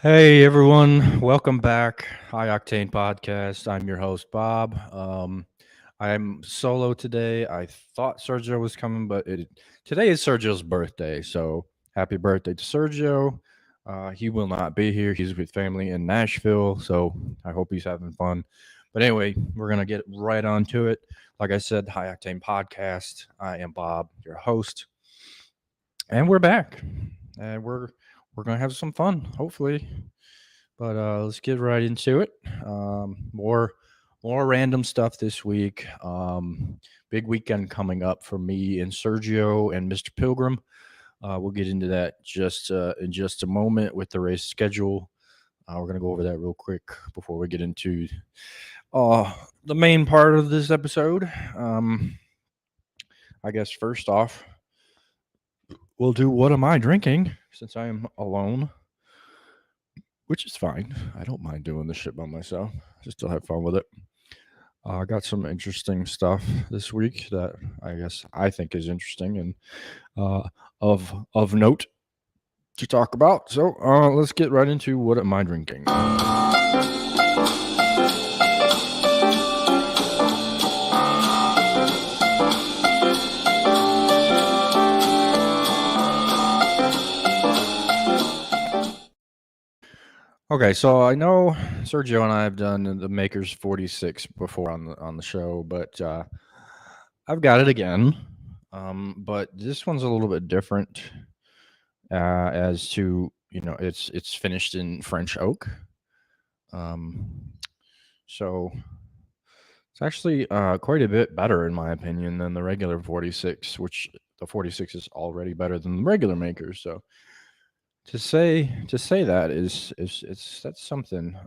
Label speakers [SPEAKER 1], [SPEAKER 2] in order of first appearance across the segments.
[SPEAKER 1] Hey everyone, welcome back. High Octane Podcast. I'm your host Bob. I'm solo today. I thought Sergio was coming, but today is Sergio's birthday, so happy birthday to Sergio. He will not be here. He's with family in Nashville, so I hope he's having fun. But anyway, we're gonna get right on to it. Like I said, High Octane Podcast. I am Bob, your host, and we're back, and we're gonna have some fun, hopefully. But let's get right into it. More random stuff this week. Big weekend coming up for me and Sergio and Mr. Pilgrim. We'll get into that just in just a moment with the race schedule. We're gonna go over that real quick before we get into the main part of this episode. I guess first off, we'll do what am I drinking since I am alone, which is fine. I don't mind doing this shit by myself. Just still have fun with it. I got some interesting stuff this week that I guess I think is interesting and of note to talk about. So let's get right into what am I drinking. Okay, so I know Sergio and I have done the Maker's 46 before on the show, but I've got it again. But this one's a little bit different as to it's finished in French oak. So it's actually quite a bit better in my opinion than the regular 46, which the 46 is already better than the regular Makers. So to say that is that's something.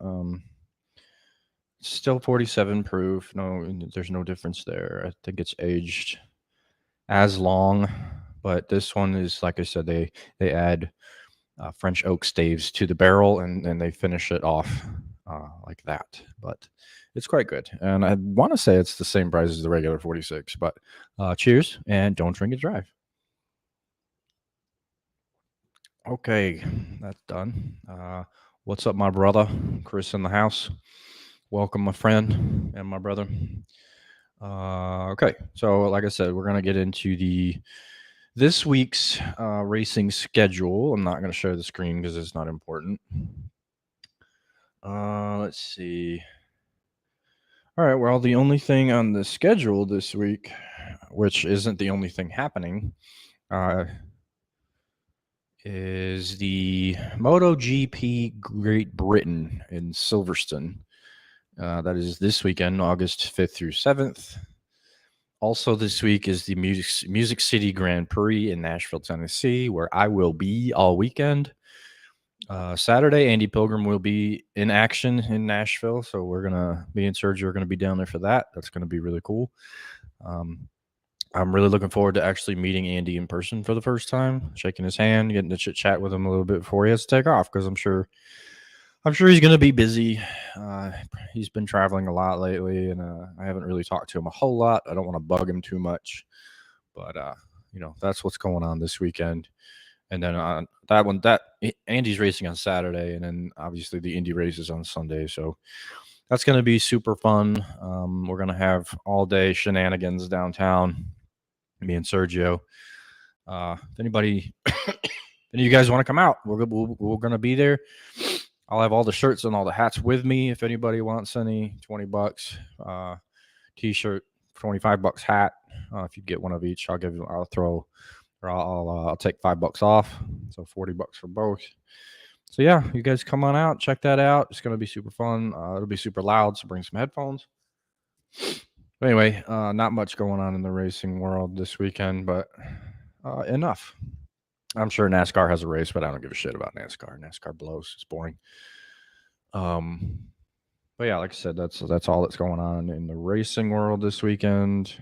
[SPEAKER 1] It's still 47 proof. No, there's no difference there. I think it's aged as long, but this one is, like I said, they add French oak staves to the barrel and then they finish it off like that. But it's quite good, and I want to say it's the same price as the regular 46. But cheers, and don't drink and drive. Okay, that's done. What's up, my brother? Chris in the house. Welcome, my friend and my brother. Okay, so like I said, we're gonna get into this week's racing schedule. I'm not gonna share the screen because it's not important. Let's see. All right, well, the only thing on the schedule this week, which isn't the only thing happening, is the MotoGP Great Britain in Silverstone. That is this weekend, August 5th through 7th. Also, this week is the Music City Grand Prix in Nashville, Tennessee, where I will be all weekend. Saturday, Andy Pilgrim will be in action in Nashville, so me and Sergio are gonna be down there for that. That's gonna be really cool. I'm really looking forward to actually meeting Andy in person for the first time, shaking his hand, getting to chit chat with him a little bit before he has to take off, because I'm sure he's going to be busy. He's been traveling a lot lately, and I haven't really talked to him a whole lot. I don't want to bug him too much, but that's what's going on this weekend. And then Andy's racing on Saturday, and then obviously the Indy race is on Sunday. So that's going to be super fun. We're going to have all day shenanigans downtown, me and Sergio. If anybody, any of you guys want to come out, we're going to be there. I'll have all the shirts and all the hats with me. If anybody wants any, $20 t-shirt, $25 hat. If you get one of each, I'll take $5 off. So $40 for both. So yeah, you guys come on out, check that out. It's gonna be super fun. It'll be super loud, so bring some headphones. But anyway, not much going on in the racing world this weekend, but enough. I'm sure NASCAR has a race, but I don't give a shit about NASCAR. NASCAR blows. It's boring. But yeah, like I said, that's all that's going on in the racing world this weekend.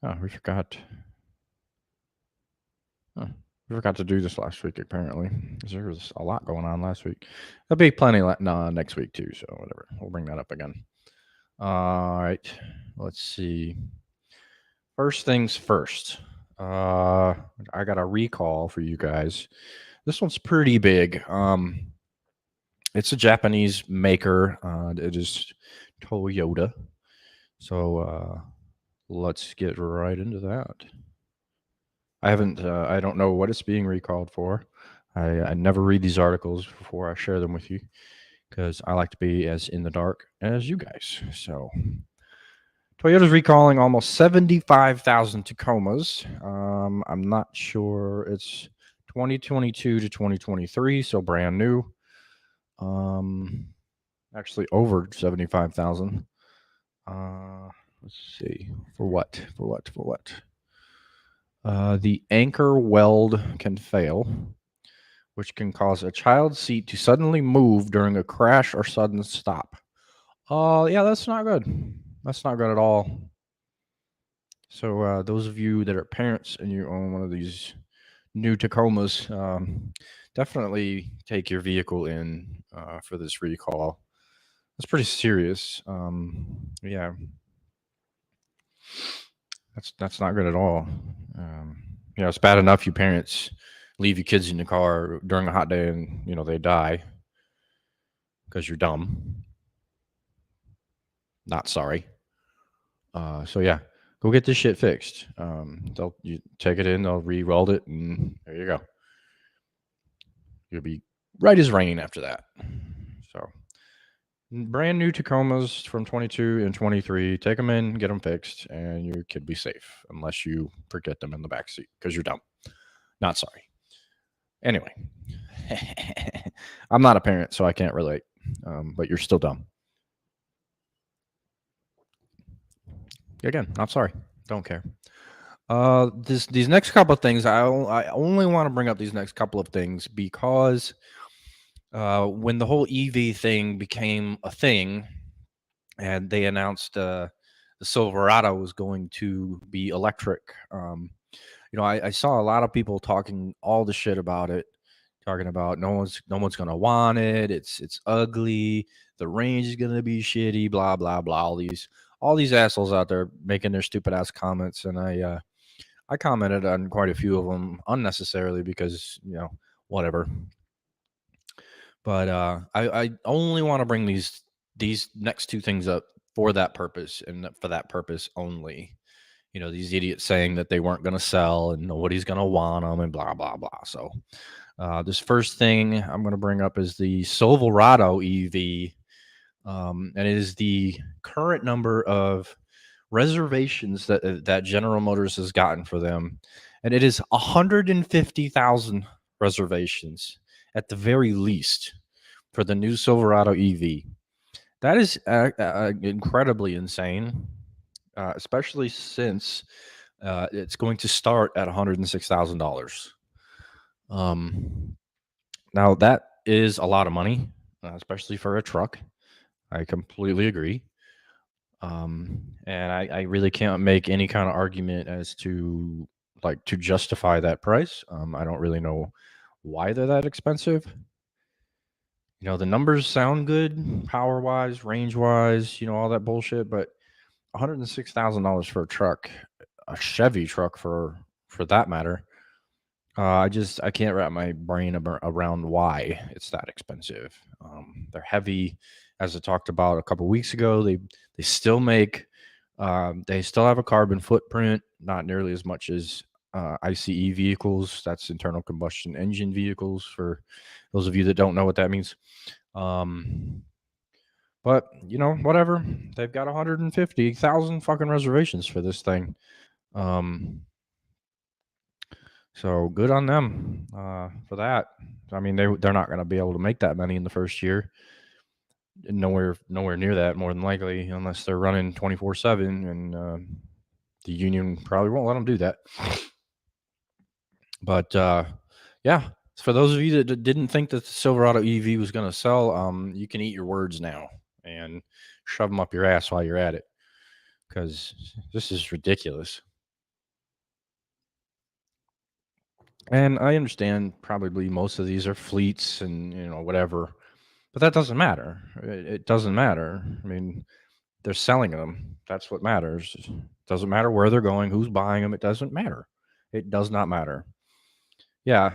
[SPEAKER 1] Oh, we forgot. We forgot to do this last week, apparently. There was a lot going on last week. There'll be plenty next week, too, so whatever. We'll bring that up again. All right. Let's see. First things first. I got a recall for you guys. This one's pretty big. It's a Japanese maker. It is Toyota. So let's get right into that. I haven't. I don't know what it's being recalled for. I never read these articles before I share them with you because I like to be as in the dark as you guys. So Toyota's recalling almost 75,000 Tacomas. I'm not sure. It's 2022 to 2023, so brand new. Um, Actually over 75,000. Let's see. For what? For what? For what? The anchor weld can fail, which can cause a child's seat to suddenly move during a crash or sudden stop. Oh, yeah, that's not good. That's not good at all. So, those of you that are parents and you own one of these new Tacomas, definitely take your vehicle in for this recall. That's pretty serious. Yeah, that's not good at all. It's bad enough you parents leave your kids in the car during a hot day and they die because you're dumb. Not sorry. So yeah, go get this shit fixed. You take it in, they'll re-weld it, and there you go. You'll be right as rain after that. So brand new Tacomas from 22 and 23. Take them in, get them fixed, and your kid be safe unless you forget them in the back seat because you're dumb. Not sorry. Anyway, I'm not a parent, so I can't relate. But you're still dumb. Again, not sorry. Don't care. These next couple of things, I only want to bring up these next couple of things because when the whole EV thing became a thing, and they announced the Silverado was going to be electric. I saw a lot of people talking all the shit about it, talking about no one's gonna want it. It's ugly. The range is gonna be shitty. Blah blah blah. All these assholes out there making their stupid ass comments, and I commented on quite a few of them unnecessarily because whatever. But I only want to bring these next two things up for that purpose and for that purpose only. These idiots saying that they weren't going to sell and nobody's going to want them and blah blah blah. So this first thing I'm going to bring up is the Silverado EV, and it is the current number of reservations that General Motors has gotten for them, and it is 150,000 reservations at the very least for the new Silverado EV. That is incredibly insane, especially since it's going to start at $106,000. Now that is a lot of money, especially for a truck. I completely agree. And I really can't make any kind of argument as to to justify that price. I don't really know why they're that expensive. The numbers sound good, power wise, range wise, all that bullshit, but $106,000 for a truck, a Chevy truck for that matter. I can't wrap my brain around why it's that expensive. They're heavy, as I talked about a couple weeks ago. They still make, they still have a carbon footprint, not nearly as much as ICE vehicles. That's internal combustion engine vehicles. For those of you that don't know what that means, but whatever. They've got 150,000 fucking reservations for this thing. So good on them for that. I mean, they're not going to be able to make that many in the first year. Nowhere near that, more than likely, unless they're running 24/7, and the union probably won't let them do that. But yeah, for those of you that didn't think that the Silverado EV was going to sell, you can eat your words now and shove them up your ass while you're at it, because this is ridiculous. And I understand probably most of these are fleets and whatever, but that doesn't matter. It doesn't matter. I mean, they're selling them. That's what matters. It doesn't matter where they're going, who's buying them. It doesn't matter. It does not matter. Yeah.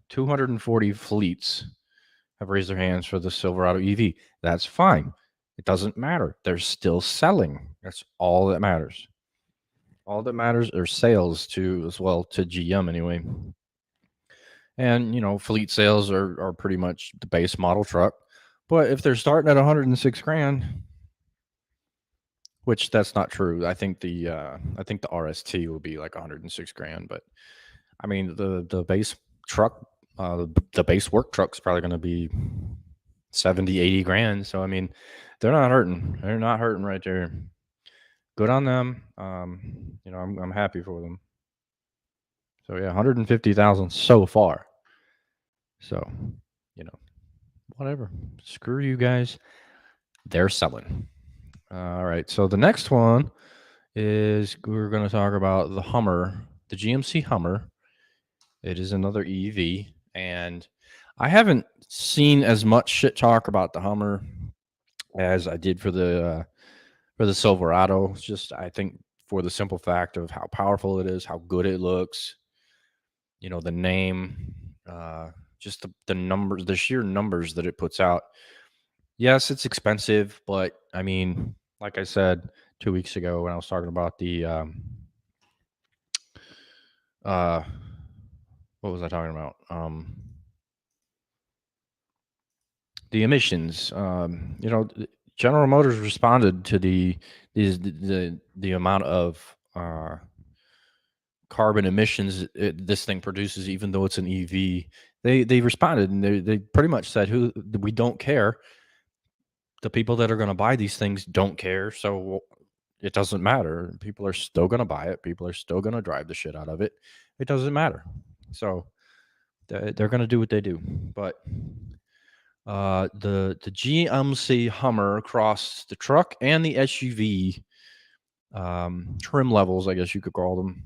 [SPEAKER 1] 240 fleets have raised their hands for the Silverado EV. That's fine. It doesn't matter. They're still selling. That's all that matters. All that matters are sales to as well to GM anyway. And fleet sales are pretty much the base model truck. But if they're starting at 106 grand, which that's not true. I think the RST will be like 106 grand, but I mean the base truck, the base work truck's probably going to be 70, 80 grand. So I mean, they're not hurting. They're not hurting right there. Good on them. I'm happy for them. So yeah, 150,000 so far. So, you know, whatever. Screw you guys. They're selling. All right. So the next one is we're going to talk about the Hummer, the GMC Hummer. It is another EV, and I haven't seen as much shit talk about the Hummer as I did for the Silverado. It's just I think for the simple fact of how powerful it is, how good it looks, the name, just the numbers, the sheer numbers that it puts out. Yes, it's expensive, but I mean, like I said 2 weeks ago when I was talking about the uh what was I talking about? The emissions. General Motors responded to the amount of carbon emissions this thing produces, even though it's an EV. They responded and they pretty much said, "Who we don't care. The people that are going to buy these things don't care, so it doesn't matter. People are still going to buy it. People are still going to drive the shit out of it. It doesn't matter. So they're going to do what they do." But the GMC Hummer across the truck and the SUV trim levels, I guess you could call them,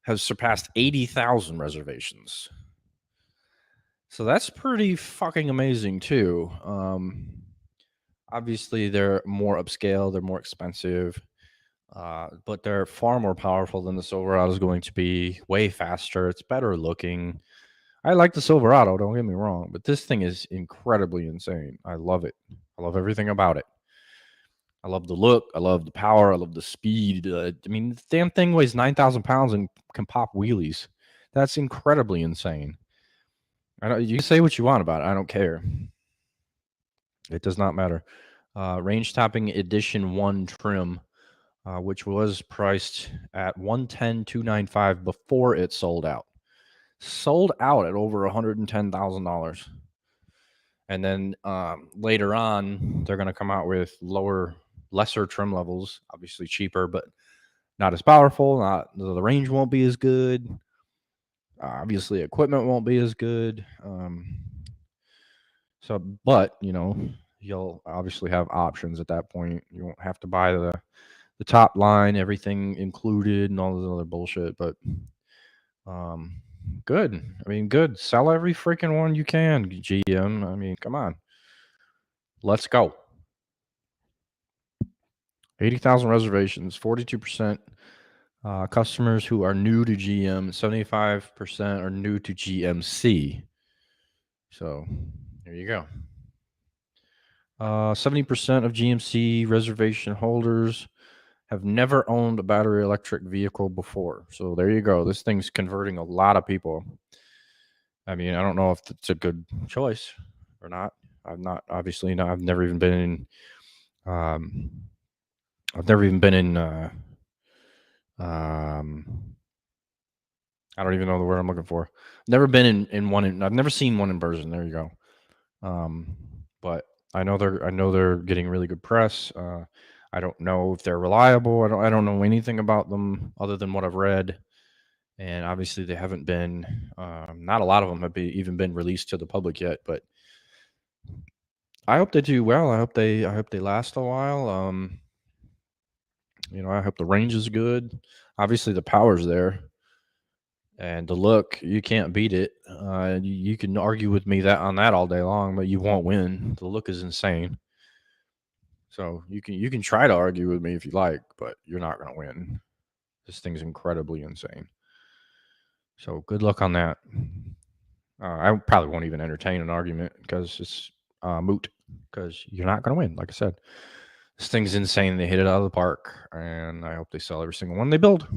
[SPEAKER 1] has surpassed 80,000 reservations. So that's pretty fucking amazing too. Obviously, they're more upscale, they're more expensive, but they're far more powerful than the Silverado is going to be. Way faster, it's better looking. I like the Silverado, don't get me wrong, but this thing is incredibly insane. I love it. I love everything about it. I love the look. I love the power. I love the speed. I mean, the damn thing weighs 9,000 pounds and can pop wheelies. That's incredibly insane. I don't, you can say what you want about it. I don't care. It does not matter. Range topping edition 1 trim, which was priced at 110,295 before it sold out. Sold out at over $110,000. And then later on, they're going to come out with lesser trim levels, obviously cheaper, but not as powerful. Not the range won't be as good. Obviously, equipment won't be as good. But you'll obviously have options at that point. You won't have to buy the top line, everything included, and all this other bullshit. But good. I mean, good. Sell every freaking one you can, GM. I mean, come on. Let's go. 80,000 reservations, 42% customers who are new to GM, 75% are new to GMC. So there you go. 70% of GMC reservation holders have never owned a battery electric vehicle before. So there you go. This thing's converting a lot of people. I mean, I don't know if it's a good choice or not. I've not, obviously, not. I've never even been in. I've never even been in. I don't even know the word I'm looking for. Never been in one. I've never seen one in person. There you go. But I know they're getting really good press. I don't know if they're reliable. I don't know anything about them other than what I've read. And obviously, they haven't been. Not a lot of them have even been released to the public yet. But I hope they do well. I hope they last a while. I hope the range is good. Obviously, the power's there. And the look, you can't beat it. You can argue with me on that all day long, but you won't win. The look is insane. So you can try to argue with me if you like, but you're not going to win. This thing's incredibly insane. So good luck on that. I probably won't even entertain an argument because it's moot. Because you're not going to win. Like I said, this thing's insane. They hit it out of the park, and I hope they sell every single one they build.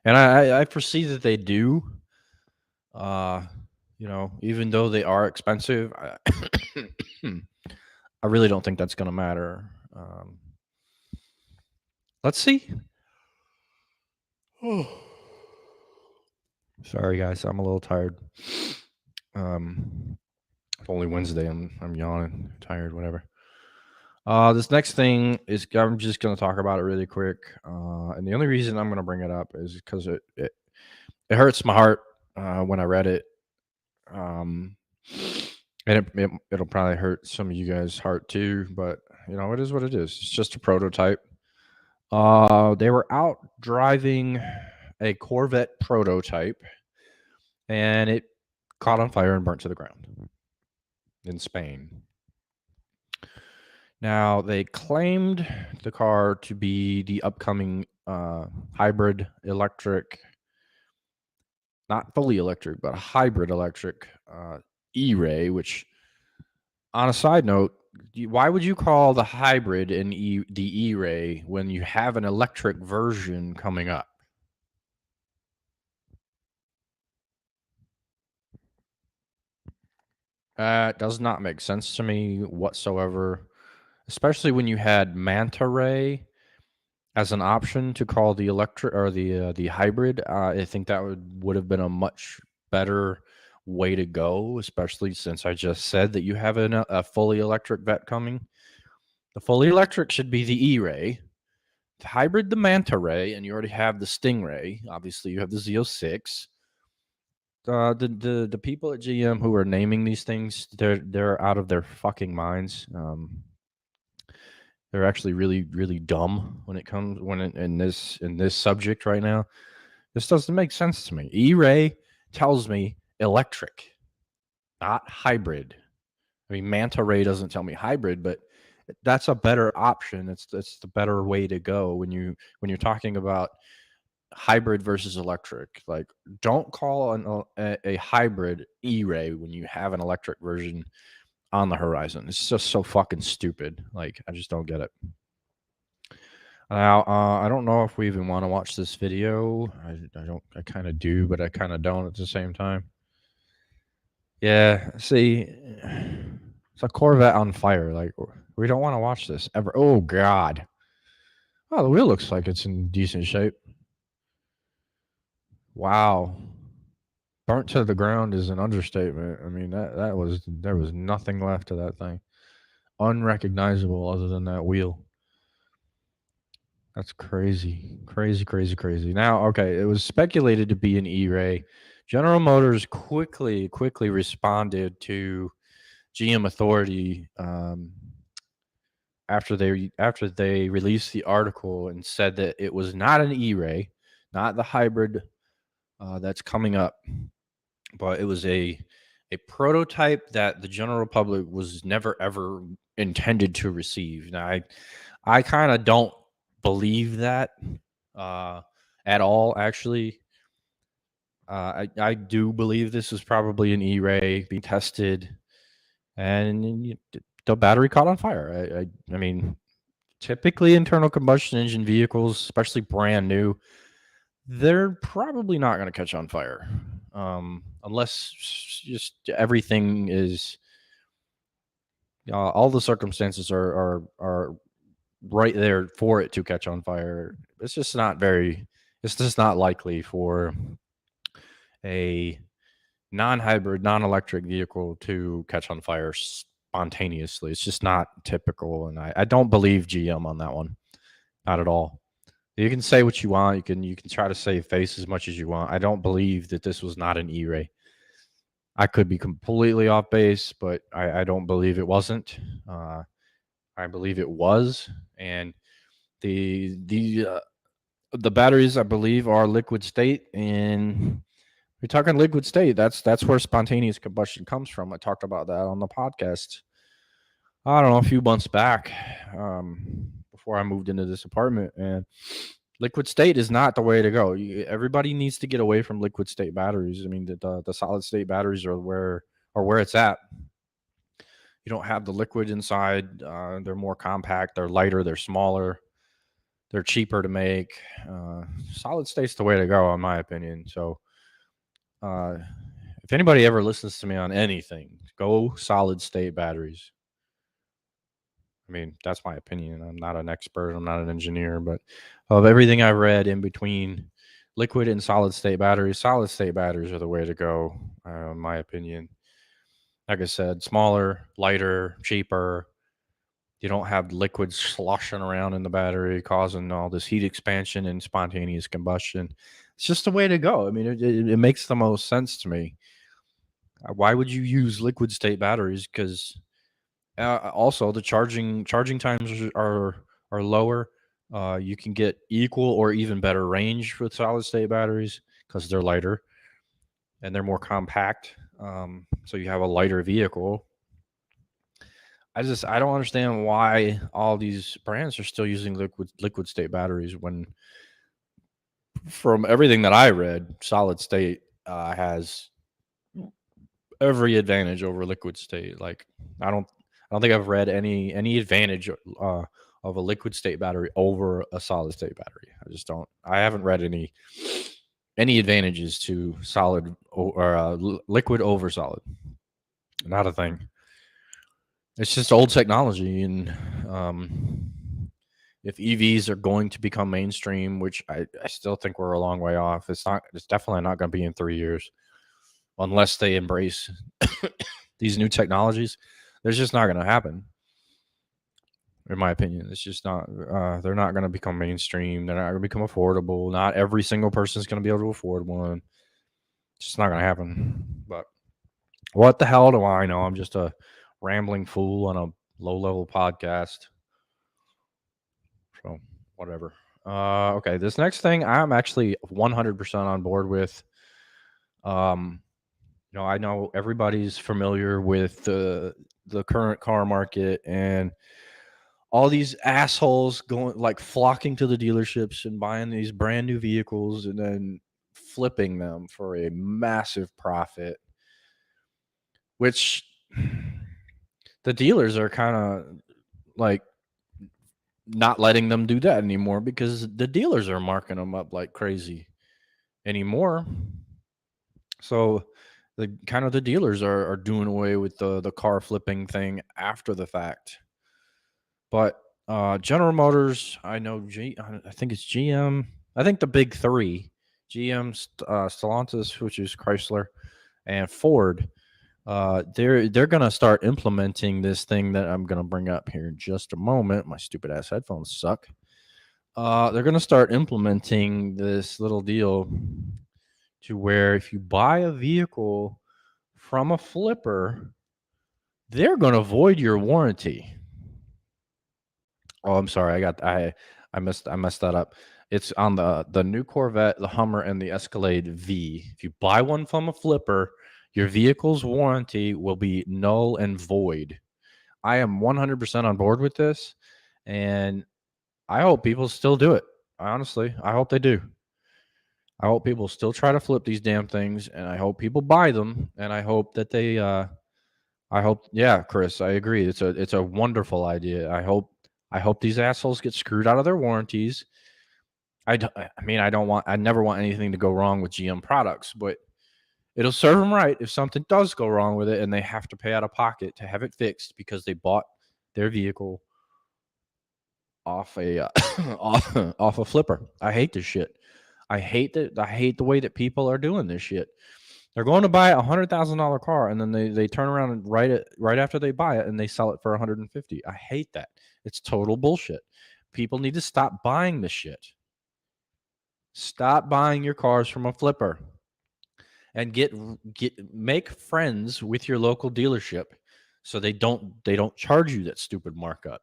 [SPEAKER 1] And I foresee that they do. Uh, even though they are expensive, I really don't think that's going to matter. Let's see. Sorry, guys, I'm a little tired. It's only Wednesday. I'm yawning, tired, whatever. This next thing is I'm just gonna talk about it really quick. And the only reason I'm gonna bring it up is because it hurts my heart when I read it. Um, and it'll probably hurt some of you guys' heart too. But it is what it is. It's just a prototype. They were out driving a Corvette prototype, and it caught on fire and burnt to the ground in Spain. Now, they claimed the car to be the upcoming hybrid electric, not fully electric, but hybrid electric E-Ray, which, on a side note, why would you call the hybrid the E-Ray when you have an electric version coming up? Does not make sense to me whatsoever, especially when you had Manta Ray as an option to call the electric or the hybrid. I think that would have been a much better way to go, especially since I just said that you have a fully electric vet coming. The fully electric should be the E-Ray, the hybrid the Manta Ray, and you already have the Stingray. Obviously, you have the Z06. The people at GM who are naming these things, they're out of their fucking minds. They're actually really really dumb when it comes in this subject right now. This doesn't make sense to me. E-Ray tells me electric, not hybrid. I mean, Manta Ray doesn't tell me hybrid, but that's a better option. It's the better way to go when you're talking about hybrid versus electric. Like, don't call a hybrid E-Ray when you have an electric version on the horizon. It's just so fucking stupid. Like, I just don't get it. Now, I don't know if we even want to watch this video. I don't. I kind of do, but I kind of don't at the same time. Yeah, see, it's a Corvette on fire. Like, we don't want to watch this ever. Oh God. Oh, the wheel looks like it's in decent shape. Wow. Burnt to the ground is an understatement. I mean, there was nothing left of that thing. Unrecognizable other than that wheel. That's crazy. Crazy, crazy, crazy. Now, okay, it was speculated to be an E-Ray. General Motors quickly responded to GM Authority after they released the article and said that it was not an E-Ray, not the hybrid that's coming up, but it was a prototype that the general public was never ever intended to receive. Now, I kind of don't believe that at all. Actually, I do believe this was probably an E-Ray being tested, and the battery caught on fire. I mean, typically internal combustion engine vehicles, especially brand new, they're probably not going to catch on fire unless just everything is all the circumstances are right there for it to catch on fire. It's just not likely for a non-hybrid, non-electric vehicle to catch on fire spontaneously. It's just not typical, and I don't believe GM on that one, not at all. You can say what you want. You can try to save face as much as you want. I don't believe that this was not an E-Ray. I could be completely off base, but I don't believe it wasn't. I believe it was, and the batteries I believe are liquid state, and we're talking liquid state. That's where spontaneous combustion comes from. I talked about that on the podcast. I don't know, a few months back, before I moved into this apartment, and Liquid state is not the way to go. Everybody needs to get away from liquid state batteries. I mean, the solid state batteries are where it's at. You don't have the liquid inside. They're more compact. They're lighter. They're smaller. They're cheaper to make. Solid state's the way to go, in my opinion. So, uh, if anybody ever listens to me on anything, go solid state batteries. I mean, that's my opinion. I'm not an expert. I'm not an engineer, but of everything I've read in between liquid and solid state batteries are the way to go, in my opinion. Like I said, smaller, lighter, cheaper. You don't have liquid sloshing around in the battery, causing all this heat expansion and spontaneous combustion. It's just the way to go. I mean, it makes the most sense to me. Why would you use liquid state batteries? Because also the charging times are lower. You can get equal or even better range with solid state batteries because they're lighter and they're more compact. So you have a lighter vehicle. I don't understand why all these brands are still using liquid state batteries when, from everything that I read, solid state has every advantage over liquid state. Like I don't think I've read any advantage of a liquid state battery over a solid state battery. I just don't. I haven't read any advantages to solid or liquid over solid. Not a thing. It's just old technology, and if EVs are going to become mainstream, which I still think we're a long way off, it's not. It's definitely not going to be in 3 years, unless they embrace these new technologies. There's just not going to happen, in my opinion. It's just not. They're not going to become mainstream. They're not going to become affordable. Not every single person is going to be able to afford one. It's just not going to happen. But what the hell do I know? I'm just a rambling fool on a low-level podcast. So whatever. Okay, this next thing I'm actually 100% on board with. I know everybody's familiar with the current car market and all these assholes going like flocking to the dealerships and buying these brand new vehicles and then flipping them for a massive profit, which the dealers are kind of like not letting them do that anymore because the dealers are marking them up like crazy anymore. So the dealers are doing away with the car flipping thing after the fact. But General Motors, I know I think it's GM. I think the big three, GM, Stellantis, which is Chrysler, and Ford. They're gonna start implementing this thing that I'm gonna bring up here in just a moment. My stupid ass headphones suck. They're gonna start implementing this little deal to where if you buy a vehicle from a flipper, they're gonna void your warranty. Oh, I'm sorry. I messed that up. It's on the new Corvette, the Hummer, and the Escalade V. If you buy one from a flipper, your vehicle's warranty will be null and void. I am 100% on board with this, and I hope people still do it. Honestly, I hope they do. I hope people still try to flip these damn things, and I hope people buy them, and I hope that they. I hope, yeah, Chris, I agree. It's a wonderful idea. I hope these assholes get screwed out of their warranties. I never want anything to go wrong with GM products, but it'll serve them right if something does go wrong with it and they have to pay out of pocket to have it fixed because they bought their vehicle off a off a flipper. I hate this shit. I hate the way that people are doing this shit. They're going to buy $100,000 car and then they turn around and right after they buy it and they sell it for 150. I hate that. It's total bullshit. People need to stop buying this shit. Stop buying your cars from a flipper and make friends with your local dealership so they don't charge you that stupid markup.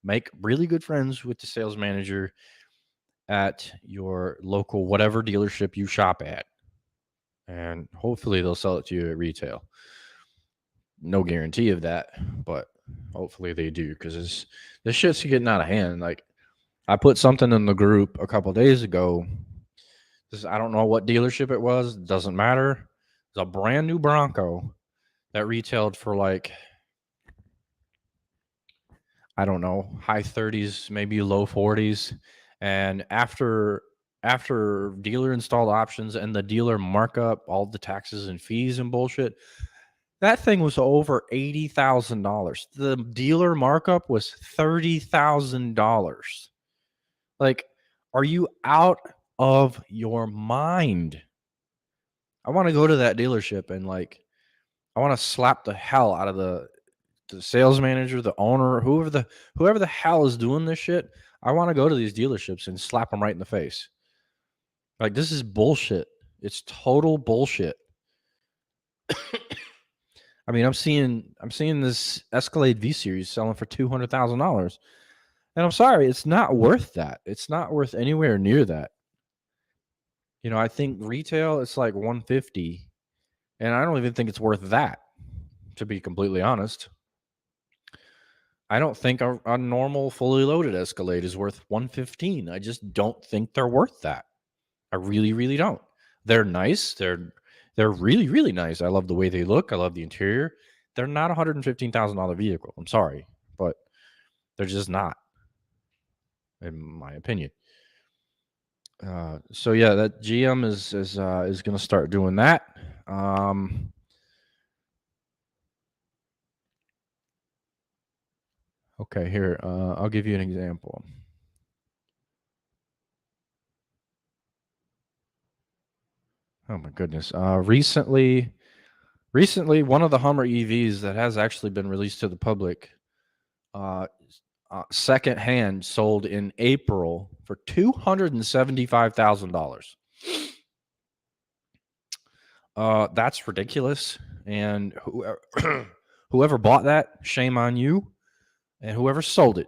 [SPEAKER 1] Make really good friends with the sales manager at your local whatever dealership you shop at. And hopefully they'll sell it to you at retail. No guarantee of that, but hopefully they do because this shit's getting out of hand. Like I put something in the group a couple days ago. I don't know what dealership it was. It doesn't matter. It's a brand new Bronco that retailed for like, I don't know, high 30s, maybe low 40s. And after dealer installed options and the dealer markup, all the taxes and fees and bullshit, that thing was over $80,000. The dealer markup was $30,000. Like, are you out of your mind? I want to go to that dealership and like, I want to slap the hell out of the sales manager, the owner, whoever the hell is doing this shit. I want to go to these dealerships and slap them right in the face. Like, this is bullshit. It's total bullshit. I mean, I'm seeing this Escalade V Series selling for $200,000, and I'm sorry, it's not worth that. It's not worth anywhere near that. You know, I think retail it's like 150, and I don't even think it's worth that. To be completely honest, I don't think a normal fully loaded Escalade is worth 115. I just don't think they're worth that. I really, really don't. They're nice. They're really, really nice. I love the way they look. I love the interior. They're not a $115,000 vehicle. I'm sorry, but they're just not, in my opinion. So yeah, that GM is going to start doing that. Okay, here I'll give you an example. Oh my goodness! Recently, one of the Hummer EVs that has actually been released to the public, secondhand, sold in April for $275,000. That's ridiculous. And whoever bought that, shame on you. And whoever sold it,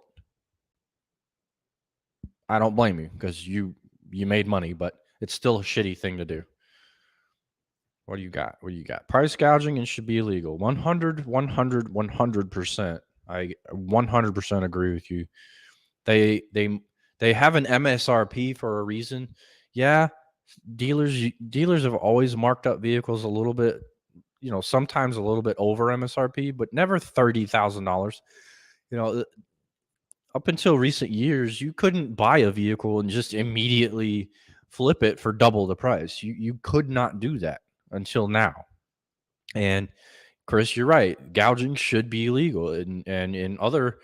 [SPEAKER 1] I don't blame you because you made money, but it's still a shitty thing to do. What do you got? What do you got? Price gouging and should be illegal. 100%. I 100% agree with you. They have an MSRP for a reason. Yeah, dealers have always marked up vehicles a little bit, you know, sometimes a little bit over MSRP, but never $30,000. You know, up until recent years, you couldn't buy a vehicle and just immediately flip it for double the price. You could not do that until now. And Chris, you're right. Gouging should be illegal, and in other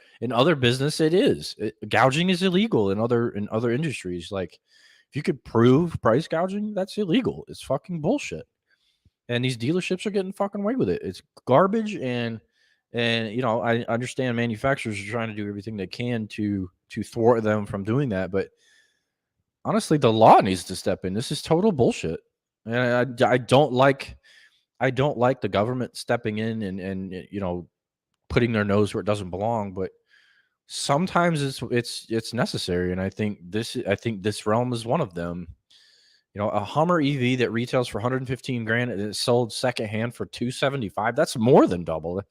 [SPEAKER 1] business, it is. Gouging is illegal in other industries. Like, if you could prove price gouging, that's illegal. It's fucking bullshit. And these dealerships are getting fucking away with it. It's garbage, and you know, I understand manufacturers are trying to do everything they can to thwart them from doing that, but honestly, the law needs to step in. This is total bullshit, and I don't like the government stepping in and you know, putting their nose where it doesn't belong, but sometimes it's necessary, and I think this realm is one of them. You know, a Hummer EV that retails for 115 grand and it's sold secondhand for 275. That's more than double.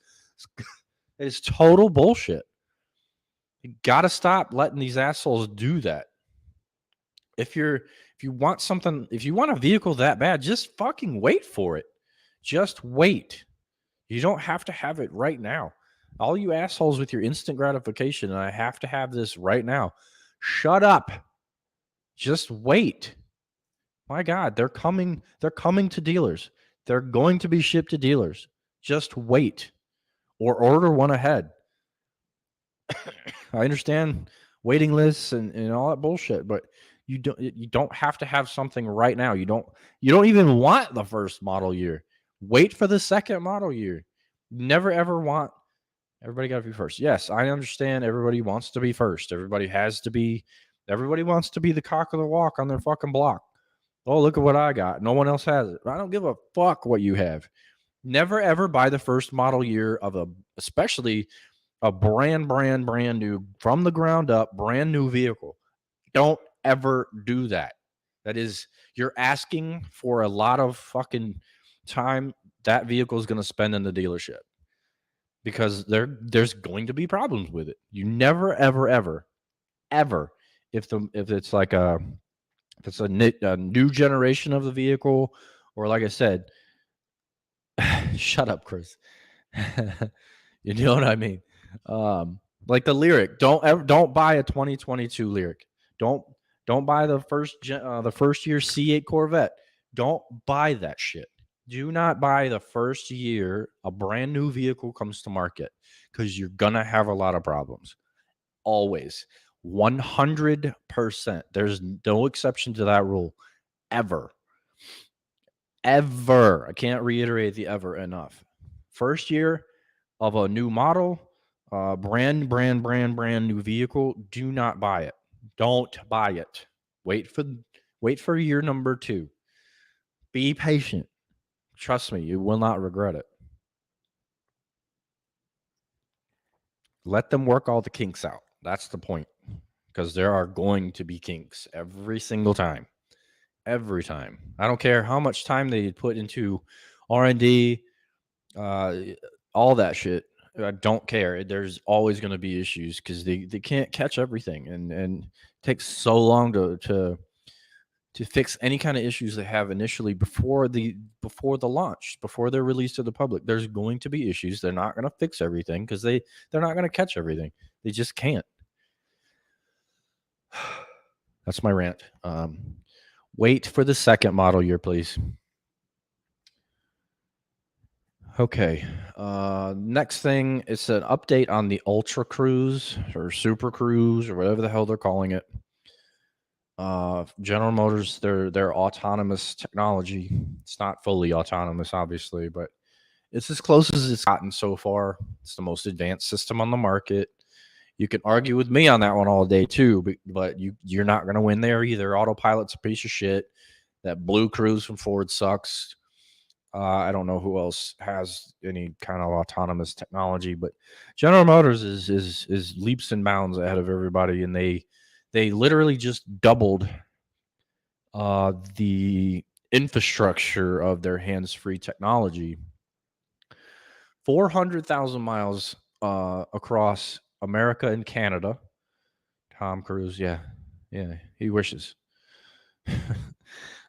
[SPEAKER 1] It's total bullshit. You got to stop letting these assholes do that. If you want something, if you want a vehicle that bad, just fucking wait for it. Just wait. You don't have to have it right now. All you assholes with your instant gratification, and I have to have this right now. Shut up. Just wait. My God, they're coming to dealers. They're going to be shipped to dealers. Just wait or order one ahead. I understand waiting lists and all that bullshit, but you don't have to have something right now. You don't even want the first model year. Wait for the second model year. Never ever want everybody got to be first. Yes, I understand everybody wants to be first. Everybody wants to be the cock of the walk on their fucking block. Oh, look at what I got. No one else has it. I don't give a fuck what you have. Never ever buy the first model year of especially a brand new, from the ground up, brand new vehicle. Don't ever do that. That is, you're asking for a lot of fucking time that vehicle is going to spend in the dealership, because there's going to be problems with it. You never, ever, ever, ever if it's like if it's a new generation of the vehicle, or like I said, shut up, Chris. You know what I mean? Like the Lyric. Don't buy a 2022 Lyric. Don't don't buy the first year C8 Corvette. Don't buy that shit. Do not buy the first year a brand new vehicle comes to market, because you're gonna have a lot of problems. Always. 100%. There's no exception to that rule ever. Ever. I can't reiterate the ever enough. First year of a new model, brand new vehicle, do not buy it. Don't buy it. Wait for year number 2. Be patient. Trust me, you will not regret it. Let them work all the kinks out. That's the point. Because there are going to be kinks every single time. Every time. I don't care how much time they put into R&D, all that shit. I don't care. There's always going to be issues because they can't catch everything, and it takes so long to fix any kind of issues they have initially before the launch, before they're released to the public. There's going to be issues. They're not going to fix everything because they're not going to catch everything. They just can't. That's my rant. Wait for the second model year, please. Okay. Next thing, it's an update on the Ultra Cruise or Super Cruise or whatever the hell they're calling it. General Motors, their autonomous technology. It's not fully autonomous, obviously, but it's as close as it's gotten so far. It's the most advanced system on the market. You can argue with me on that one all day too, but you're not going to win there either. Autopilot's a piece of shit. That Blue Cruise from Ford sucks. I don't know who else has any kind of autonomous technology, but General Motors is leaps and bounds ahead of everybody, and they literally just doubled the infrastructure of their hands-free technology. 400,000 miles across America and Canada. Tom Cruise, yeah, he wishes.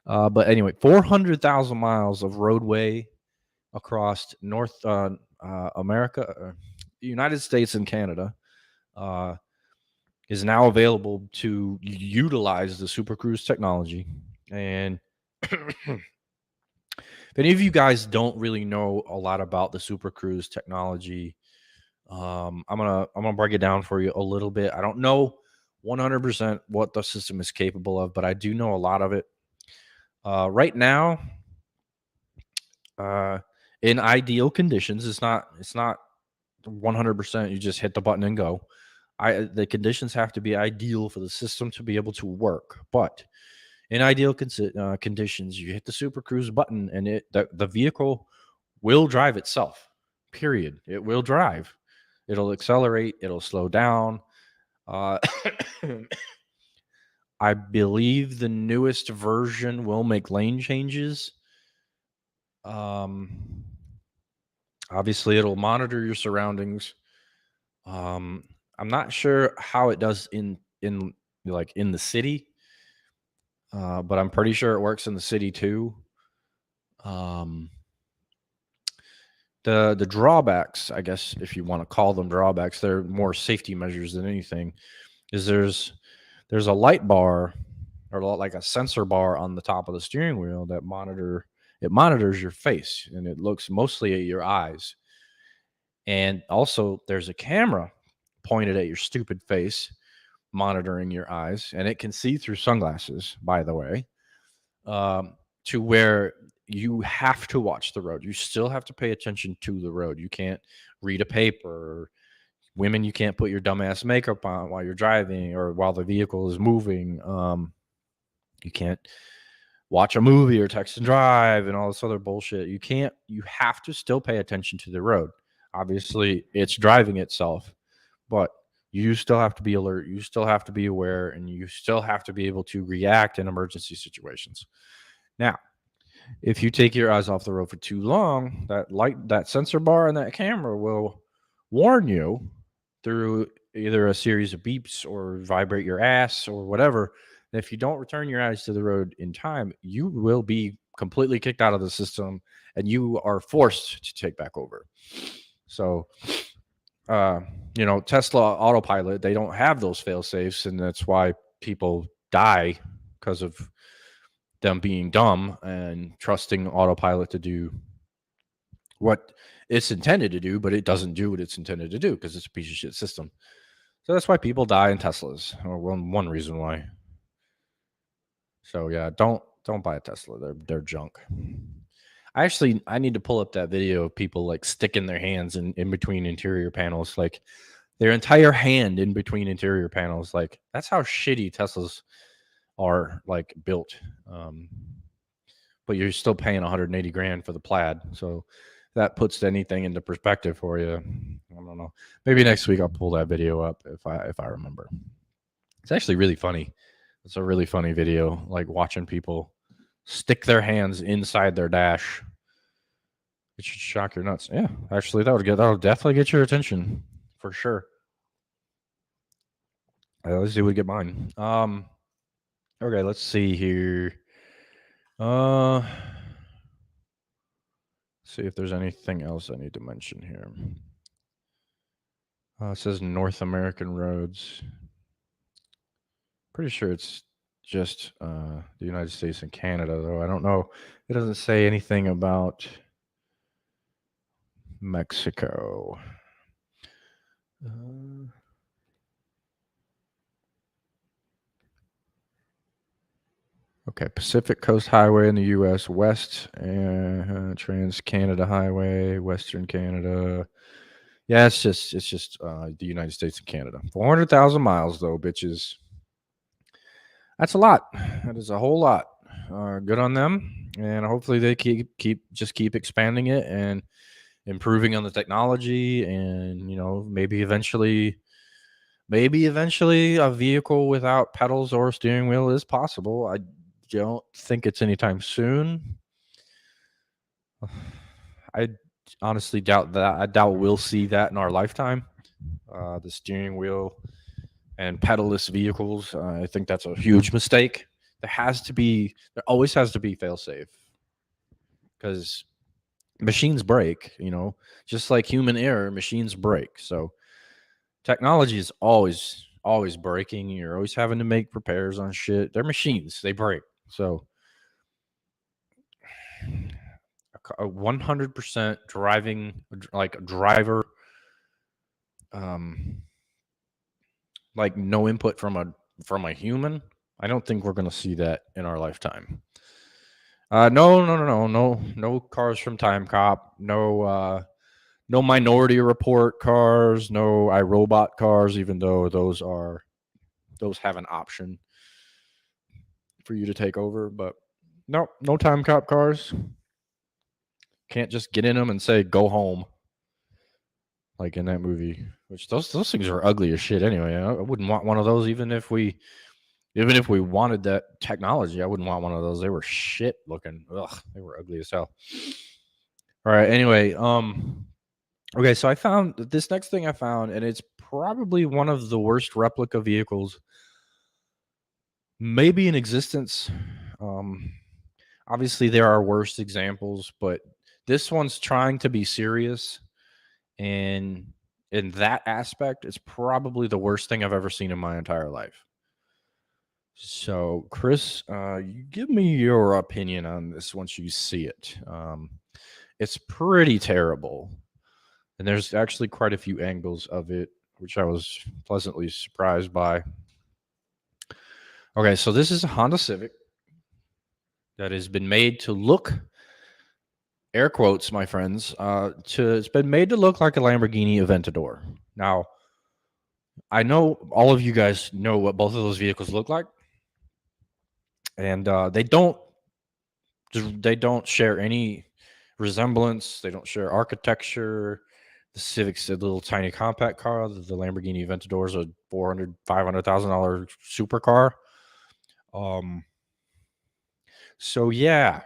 [SPEAKER 1] But anyway, 400,000 miles of roadway across North America, United States, and Canada is now available to utilize the Super Cruise technology. And if any of you guys don't really know a lot about the Super Cruise technology, I'm gonna break it down for you a little bit. I don't know 100% what the system is capable of, but I do know a lot of it. Right now, in ideal conditions, it's not 100%. You just hit the button and go. The conditions have to be ideal for the system to be able to work. But in ideal conditions, you hit the Super Cruise button, and the vehicle will drive itself. Period. It will drive. It'll accelerate. It'll slow down. I believe the newest version will make lane changes. Obviously, it'll monitor your surroundings. I'm not sure how it does in the city, but I'm pretty sure it works in the city too. The drawbacks, I guess, if you want to call them drawbacks, they're more safety measures than anything. Is there's a light bar or like a sensor bar on the top of the steering wheel that monitors your face, and it looks mostly at your eyes. And also there's a camera pointed at your stupid face monitoring your eyes, and it can see through sunglasses, by the way, to where you have to watch the road. You still have to pay attention to the road. You can't read a paper. Women, you can't put your dumbass makeup on while you're driving or while the vehicle is moving. You can't watch a movie or text and drive and all this other bullshit. You have to still pay attention to the road. Obviously, it's driving itself, but you still have to be alert. You still have to be aware, and you still have to be able to react in emergency situations. Now, if you take your eyes off the road for too long, that sensor bar and that camera will warn you through either a series of beeps or vibrate your ass or whatever. And if you don't return your eyes to the road in time, you will be completely kicked out of the system and you are forced to take back over. So, Tesla autopilot, they don't have those fail safes, and that's why people die because of them being dumb and trusting autopilot to do what it's intended to do, but it doesn't do what it's intended to do because it's a piece of shit system. So that's why people die in Teslas, or one reason why. So yeah, don't buy a Tesla. They're junk. I need to pull up that video of people like sticking their hands in between interior panels, like their entire hand in between interior panels. Like that's how shitty Teslas are like built. But you're still paying 180 grand for the Plaid. So that puts anything into perspective for you. I don't know. Maybe next week I'll pull that video up if I remember. It's actually really funny. It's a really funny video, like watching people stick their hands inside their dash. It should shock your nuts. Yeah, actually, that'll definitely get your attention for sure. Let's see what we get mine. Okay, let's see here. See if there's anything else I need to mention here. It says North American roads. Pretty sure it's just the United States and Canada, though. I don't know. It doesn't say anything about Mexico. Okay, Pacific Coast Highway in the U.S., West Trans-Canada Highway, Western Canada. Yeah, it's just the United States and Canada. 400,000 miles, though, bitches. That's a lot. That is a whole lot. Good on them, and hopefully they keep expanding it and improving on the technology, and maybe eventually a vehicle without pedals or steering wheel is possible. I don't think it's anytime soon. I honestly doubt that. I doubt we'll see that in our lifetime. The steering wheel and pedalless vehicles. I think that's a huge mistake. There always has to be fail-safe because machines break, just like human error, machines break. So technology is always breaking. You're always having to make repairs on shit. They're machines. They break. So a 100% driver, like no input from a human. I don't think we're going to see that in our lifetime. No cars from Time Cop. No Minority Report cars. No iRobot cars. Even though those have an option for you to take over, but no Time Cop cars. Can't just get in them and say go home, like in that movie. Which those things are ugly as shit anyway. I wouldn't want one of those even if we wanted that technology. I wouldn't want one of those. They were shit looking. Ugh, they were ugly as hell. All right. Anyway, okay. So I found this next thing I found, and it's probably one of the worst replica vehicles maybe in existence. Obviously there are worse examples, but this one's trying to be serious, and in that aspect, it's probably the worst thing I've ever seen in my entire life. So, Chris, you give me your opinion on this once you see it. It's pretty terrible, and there's actually quite a few angles of it, which I was pleasantly surprised by. Okay, so this is a Honda Civic that has been made to look, air quotes, my friends, it's been made to look like a Lamborghini Aventador. Now, I know all of you guys know what both of those vehicles look like, and they don't share any resemblance. They don't share architecture. The Civic's a little tiny compact car. The Lamborghini Aventador is a $500,000 supercar. So yeah,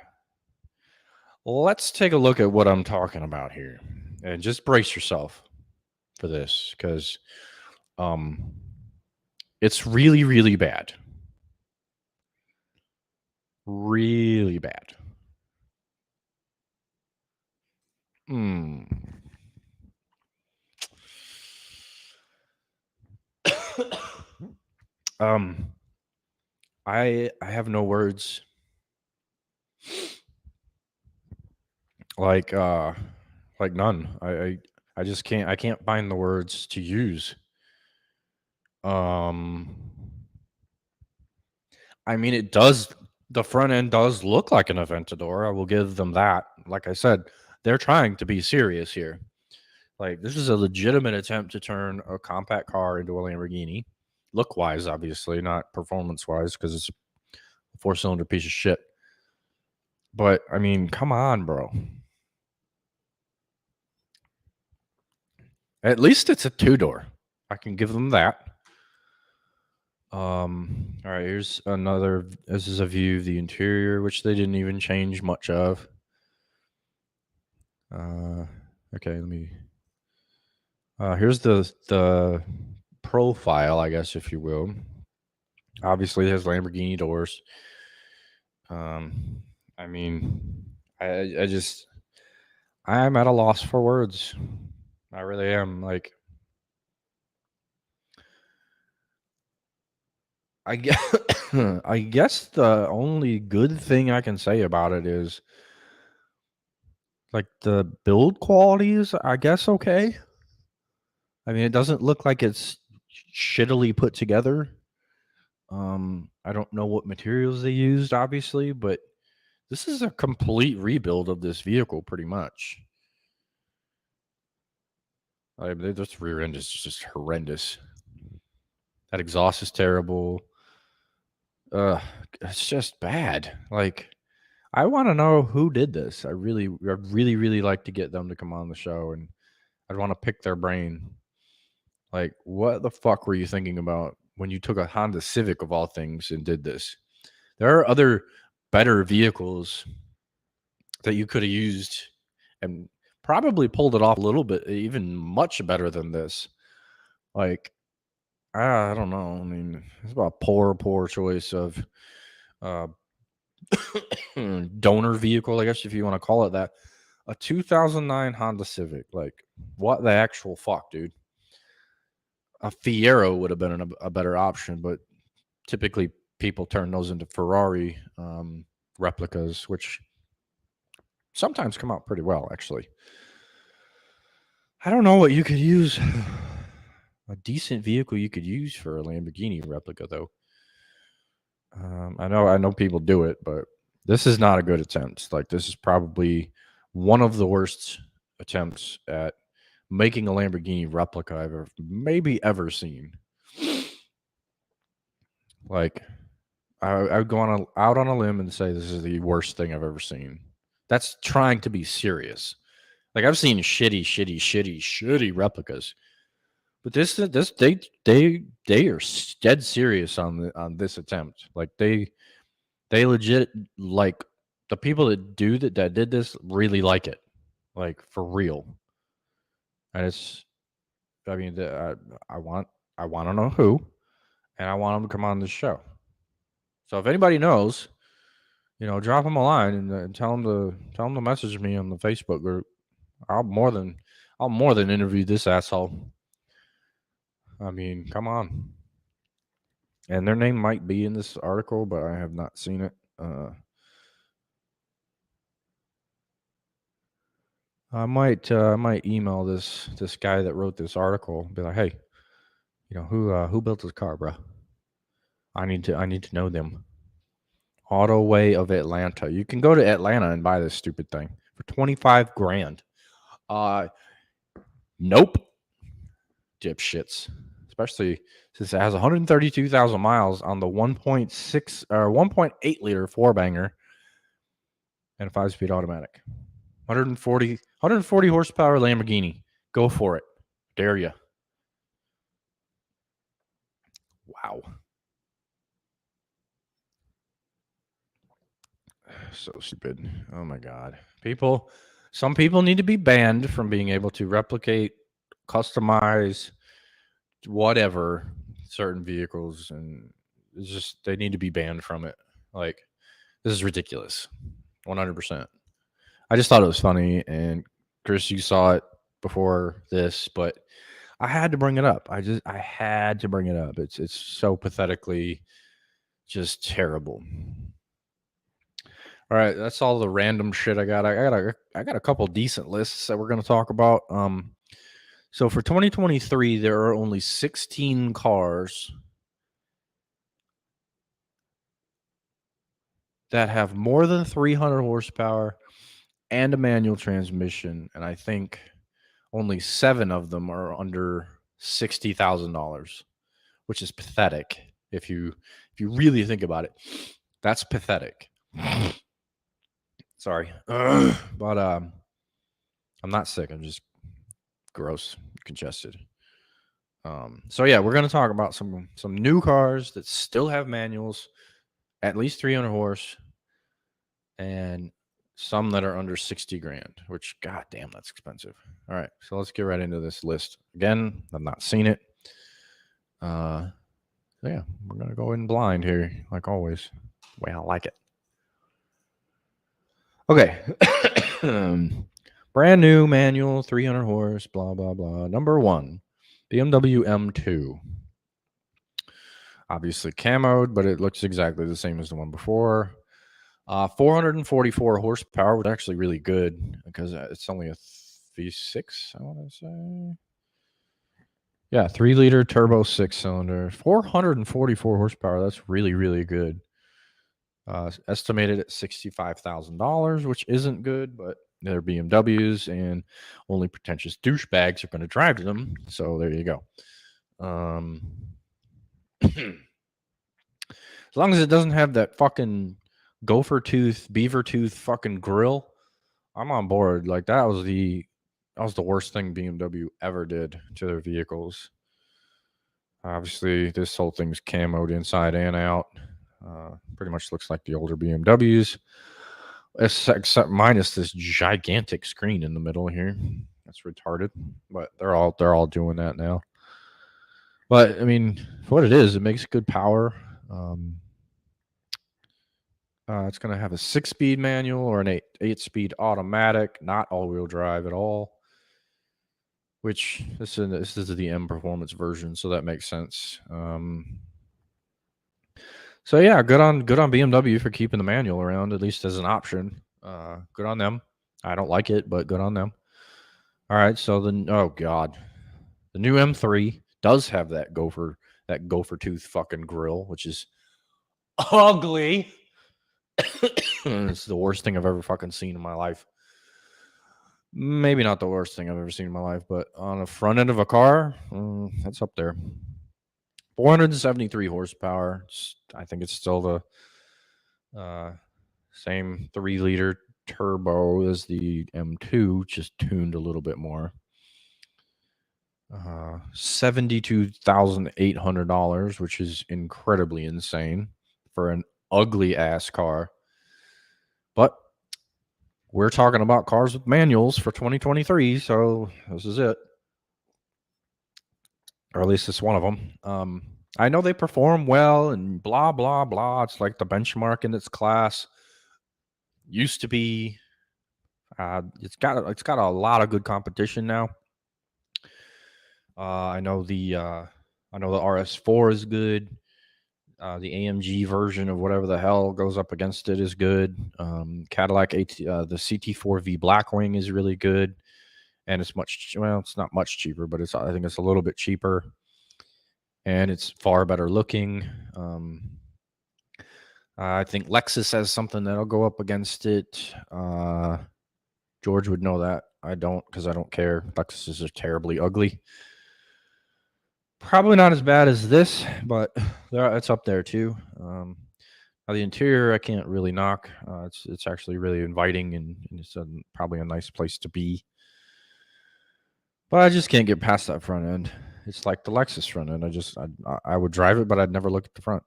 [SPEAKER 1] let's take a look at what I'm talking about here, and just brace yourself for this, because It's really, really bad. Really bad. Hmm. um, I have no words. Like none. I just can't. I can't find the words to use. Um, I mean, it does. The front end does look like an Aventador. I will give them that. Like I said, they're trying to be serious here. Like, this is a legitimate attempt to turn a compact car into a Lamborghini. Look wise, obviously, not performance wise, because it's a 4-cylinder piece of shit. But I mean, come on, bro. At least it's a 2-door. I can give them that. All right, here's another. This is a view of the interior, which they didn't even change much of. Okay, let me. Here's the profile, I guess, if you will. Obviously, it has Lamborghini doors. I mean, I just I'm at a loss for words. I really am. Like, I guess, I guess the only good thing I can say about it is like the build quality is, I guess, okay. I mean, it doesn't look like it's shittily put together. I don't know what materials they used, obviously, but this is a complete rebuild of this vehicle, pretty much. I mean, this rear end is just horrendous. That exhaust is terrible. Uh, it's just bad. Like, I want to know who did this. I really like to get them to come on the show, and I'd want to pick their brain. Like, what the fuck were you thinking about when you took a Honda Civic of all things and did this? There are other better vehicles that you could have used and probably pulled it off a little bit, even much better than this. Like, I don't know. I mean, it's about poor choice of uh, donor vehicle, I guess, if you want to call it that. A 2009 Honda Civic. Like, what the actual fuck, dude? A Fiero would have been a better option, but typically people turn those into Ferrari replicas, which sometimes come out pretty well, actually. I don't know what you could use. A decent vehicle you could use for a Lamborghini replica, though. I know people do it, but this is not a good attempt. Like, this is probably one of the worst attempts at making a Lamborghini replica I've maybe ever seen. Like, I would go out on a limb and say this is the worst thing I've ever seen. That's trying to be serious. Like, I've seen shitty replicas, but this they are dead serious on this attempt. Like, they legit, like, the people that did this really like it, like, for real. And it's, I mean, I want to know who, and I want them to come on this show. So if anybody knows, drop them a line and tell them to message me on the Facebook group. I'll more than interview this asshole. I mean, come on. And their name might be in this article, but I have not seen it. I might email this guy that wrote this article. Be like, hey, who built this car, bro? I need to know them. Autoway of Atlanta. You can go to Atlanta and buy this stupid thing for 25 grand. Nope, dipshits. Especially since it has 132,000 miles on the 1.6 or 1.8 liter four banger and a 5-speed automatic. 140 horsepower Lamborghini. Go for it. Dare you. Wow. So stupid. Oh my god. Some people need to be banned from being able to replicate, customize, whatever certain vehicles, and it's just they need to be banned from it. Like, this is ridiculous. 100%. I just thought it was funny, and Chris, you saw it before this, but I had to bring it up. I had to bring it up. It's so pathetically just terrible. All right, that's all the random shit I got. I got a couple decent lists that we're going to talk about. So for 2023, there are only 16 cars that have more than 300 horsepower and a manual transmission, and I think only 7 of them are under $60,000, which is pathetic if you really think about it. That's pathetic. Sorry. But I'm not sick. I'm just gross, congested. So yeah, we're gonna talk about some new cars that still have manuals, at least 300 horse, and some that are under 60 grand. Which, goddamn, that's expensive. All right, so let's get right into this list. Again, I've not seen it. So yeah, we're gonna go in blind here, like always. The way I like it. Okay. Brand new manual, 300 horse, blah, blah, blah. Number 1, BMW M2. Obviously camoed, but it looks exactly the same as the one before. 444 horsepower, which is actually really good because it's only a V6, I want to say. Yeah, 3-liter turbo 6-cylinder, 444 horsepower. That's really, really good. Estimated at $65,000, which isn't good, but they're BMWs, and only pretentious douchebags are going to drive them. So there you go. As long as it doesn't have that fucking beaver tooth fucking grill, I'm on board. Like, that was the worst thing BMW ever did to their vehicles. Obviously, this whole thing's camoed inside and out. Pretty much looks like the older BMWs, except minus this gigantic screen in the middle here. That's retarded, but they're all doing that now. But I mean, for what it is, it makes good power. It's going to have a 6-speed manual or an 8-speed automatic, not all-wheel drive at all. Which this is the M Performance version, so that makes sense. So yeah, good on BMW for keeping the manual around, at least as an option. Good on them. I don't like it, but good on them. All right, so oh god, the new M3 does have that gopher tooth fucking grill, which is ugly. It's the worst thing I've ever fucking seen in my life. Maybe not the worst thing I've ever seen in my life, but on the front end of a car, that's up there. 473 horsepower. I think it's still the same 3-liter turbo as the M2, just tuned a little bit more. $72,800, which is incredibly insane for an ugly ass car. But we're talking about cars with manuals for 2023, so this is it. Or at least it's one of them. I know they perform well and blah blah blah. It's like the benchmark in its class. Used to be. It's got a lot of good competition now. I know the RS4 is good. The AMG version of whatever the hell goes up against it is good. Cadillac the CT4V Blackwing is really good, and it's it's not much cheaper, but I think it's a little bit cheaper, and it's far better looking. I think Lexus has something that'll go up against it. George would know that. I don't, because I don't care. Lexuses are terribly ugly. Probably not as bad as this, but it's up there too. Now the interior I can't really knock. It's actually really inviting, and it's probably a nice place to be. But I just can't get past that front end. It's like the Lexus front end. I would drive it, but I'd never look at the front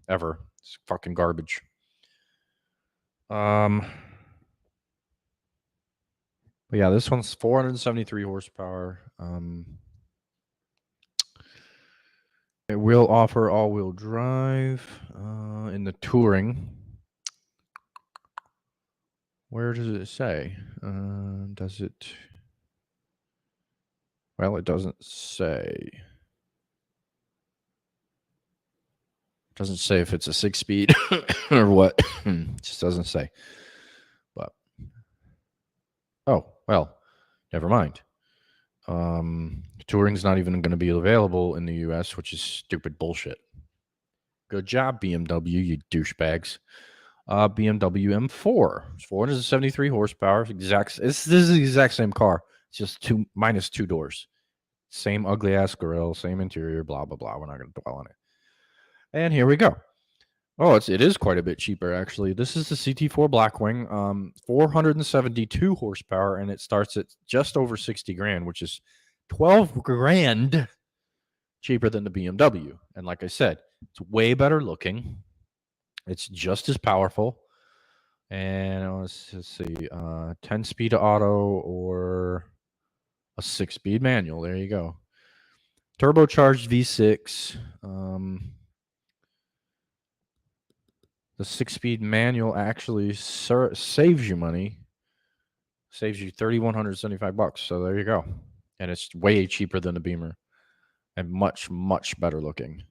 [SPEAKER 1] ever. It's fucking garbage. But yeah, this one's 473 horsepower. It will offer all-wheel drive in the Touring. Where does it say? Does it? Well, it doesn't say. It doesn't say if it's a 6-speed or what. It just doesn't say. But oh well, never mind. Touring's not even going to be available in the U.S., which is stupid bullshit. Good job, BMW, you douchebags. BMW M4. It's 473 horsepower. This is the exact same car. It's just minus 2 doors. Same ugly ass grill, same interior, blah blah blah. We're not going to dwell on it. And here we go. Oh, it is quite a bit cheaper actually. This is the CT4 Blackwing, 472 horsepower, and it starts at just over 60 grand, which is 12 grand cheaper than the BMW. And like I said, it's way better looking. It's just as powerful. And let's see, 10-speed auto or a 6-speed manual. There you go. Turbocharged V6. The 6-speed manual actually saves you money. Saves you $3,175. So there you go. And it's way cheaper than the Beamer. And much, much better looking.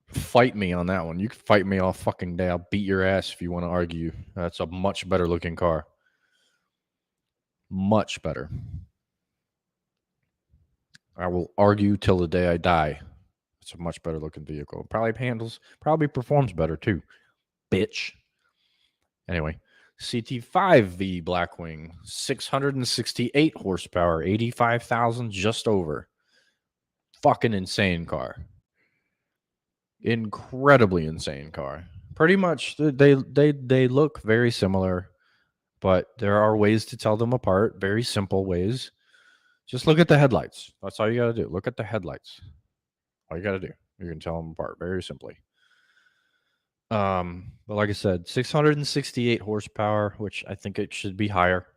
[SPEAKER 1] Fight me on that one. You can fight me all fucking day. I'll beat your ass if you want to argue. That's a much better looking car. Much better. I will argue till the day I die. It's a much better looking vehicle. Probably performs better too. Bitch. Anyway, CT5V Blackwing, 668 horsepower, 85,000 just over. Fucking insane car. Incredibly insane car. Pretty much they look very similar, but there are ways to tell them apart, very simple ways. Just look at the headlights. That's all you got to do. Look at the headlights. All you got to do. You can tell them apart very simply. But like I said, 668 horsepower, which I think it should be higher.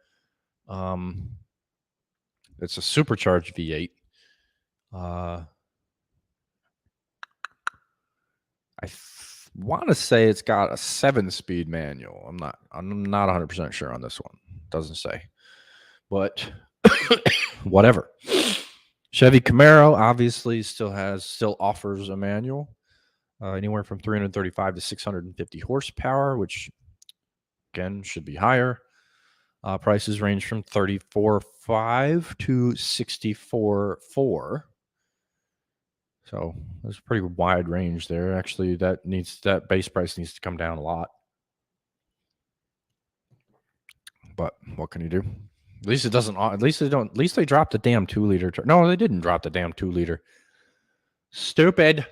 [SPEAKER 1] It's a supercharged V8. I want to say it's got a 7-speed manual. I'm not 100% sure on this one. Doesn't say. But whatever. Chevy Camaro obviously still offers a manual. Anywhere from 335 to 650 horsepower, which again should be higher. Prices range from $34,500 to $64,400. So there's a pretty wide range there. Actually, that base price needs to come down a lot. But what can you do? At least it doesn't. At least they dropped the damn 2-liter. No, they didn't drop the damn 2-liter. Stupid.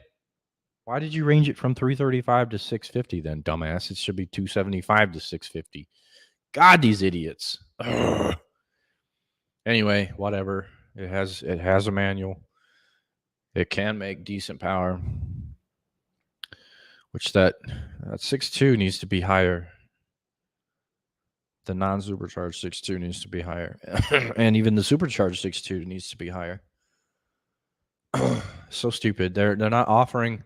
[SPEAKER 1] Why did you range it from 335 to 650 then, dumbass? It should be 275 to 650. God, these idiots. Ugh. Anyway, whatever. It has a manual. It can make decent power. Which that 6.2 needs to be higher. The non-supercharged 6.2 needs to be higher. And even the supercharged 6.2 needs to be higher. So stupid. They're not offering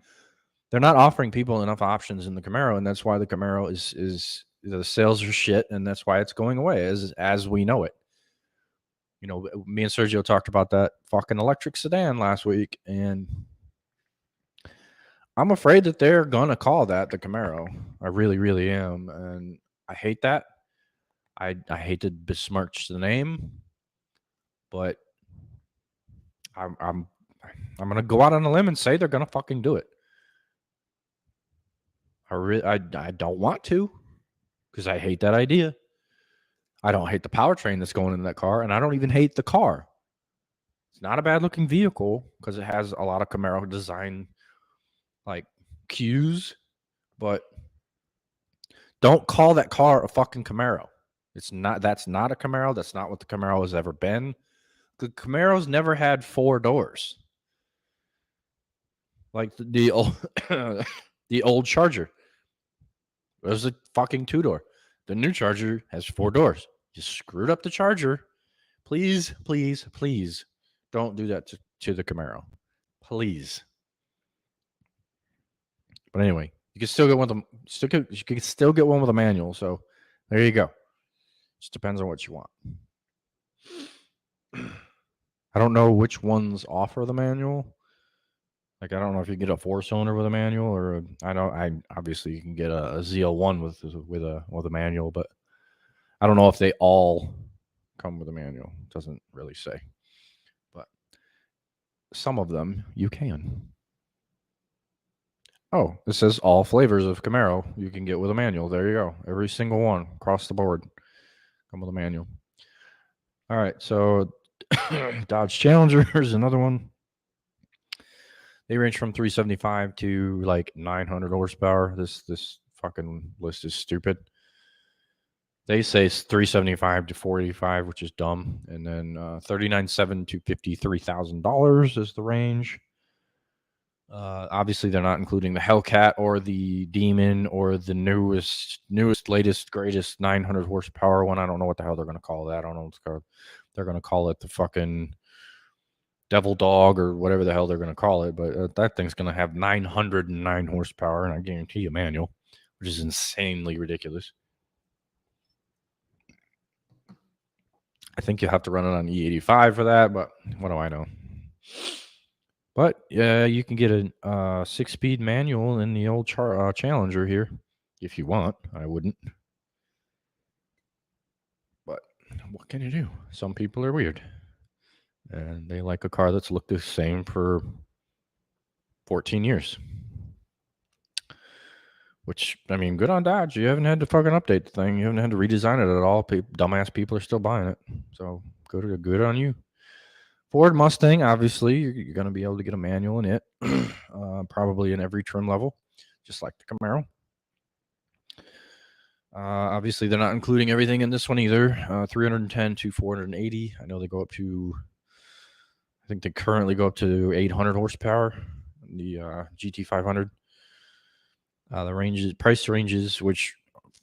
[SPEAKER 1] people enough options in the Camaro, and that's why the Camaro is the sales are shit, and that's why it's going away as we know it. You know, me and Sergio talked about that fucking electric sedan last week, and I'm afraid that they're gonna call that the Camaro. I really, really am, and I hate that. I hate to besmirch the name, but I'm gonna go out on a limb and say they're gonna fucking do it. I don't want to, because I hate that idea. I don't hate the powertrain that's going in that car, and I don't even hate the car. It's not a bad looking vehicle because it has a lot of Camaro design like cues, but don't call that car a fucking Camaro. That's not a Camaro. That's not what the Camaro has ever been. The Camaro's never had 4 doors. Like the old the old Charger. It was a fucking 2-door. The new Charger has 4 doors. You screwed up the Charger. Please, please, please don't do that to the Camaro. Please. But anyway, you can still get one with them. You can still get one with a manual. So there you go. Just depends on what you want. I don't know which ones offer the manual. Like I don't know if you get a 4-cylinder with a manual, or I obviously you can get a ZL1 with a manual, but I don't know if they all come with a manual. It doesn't really say, but some of them you can. Oh, it says all flavors of Camaro you can get with a manual. There you go. Every single one across the board come with a manual. All right, so Dodge Challenger is another one. They range from 375 to like 900 horsepower. This fucking list is stupid. They say 375 to 485, which is dumb, and then $39,700 to $53,000 is the range. Obviously, they're not including the Hellcat or the Demon or the newest, latest, greatest 900 horsepower one. I don't know what the hell they're going to call that. I don't know what's called. They're going to call it the fucking Devil Dog or whatever the hell they're going to call it. But that thing's going to have 909 horsepower, and I guarantee you manual, which is insanely ridiculous. I think you have to run it on E85 for that, but what do I know? But yeah, you can get a 6-speed manual in the old Challenger here if you want. I wouldn't. But what can you do? Some people are weird. And they like a car that's looked the same for 14 years. Which, I mean, good on Dodge. You haven't had to fucking update the thing. You haven't had to redesign it at all. Dumbass people are still buying it. So good on you. Ford Mustang, obviously, you're going to be able to get a manual in it, probably in every trim level, just like the Camaro. Obviously, they're not including everything in this one either. 310 to 480. I know they go up to, I think they currently go up to 800 horsepower. The GT500. The price ranges, which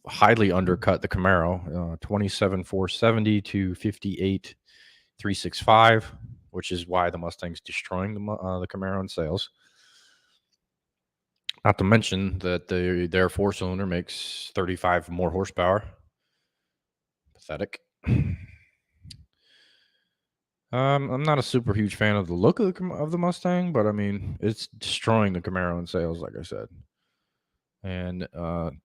[SPEAKER 1] highly undercut the Camaro, 27,470 to 58,365. Which is why the Mustang's destroying the Camaro in sales. Not to mention that their 4-cylinder makes 35 more horsepower. Pathetic. I'm not a super huge fan of the look of the Mustang, but I mean, it's destroying the Camaro in sales, like I said. And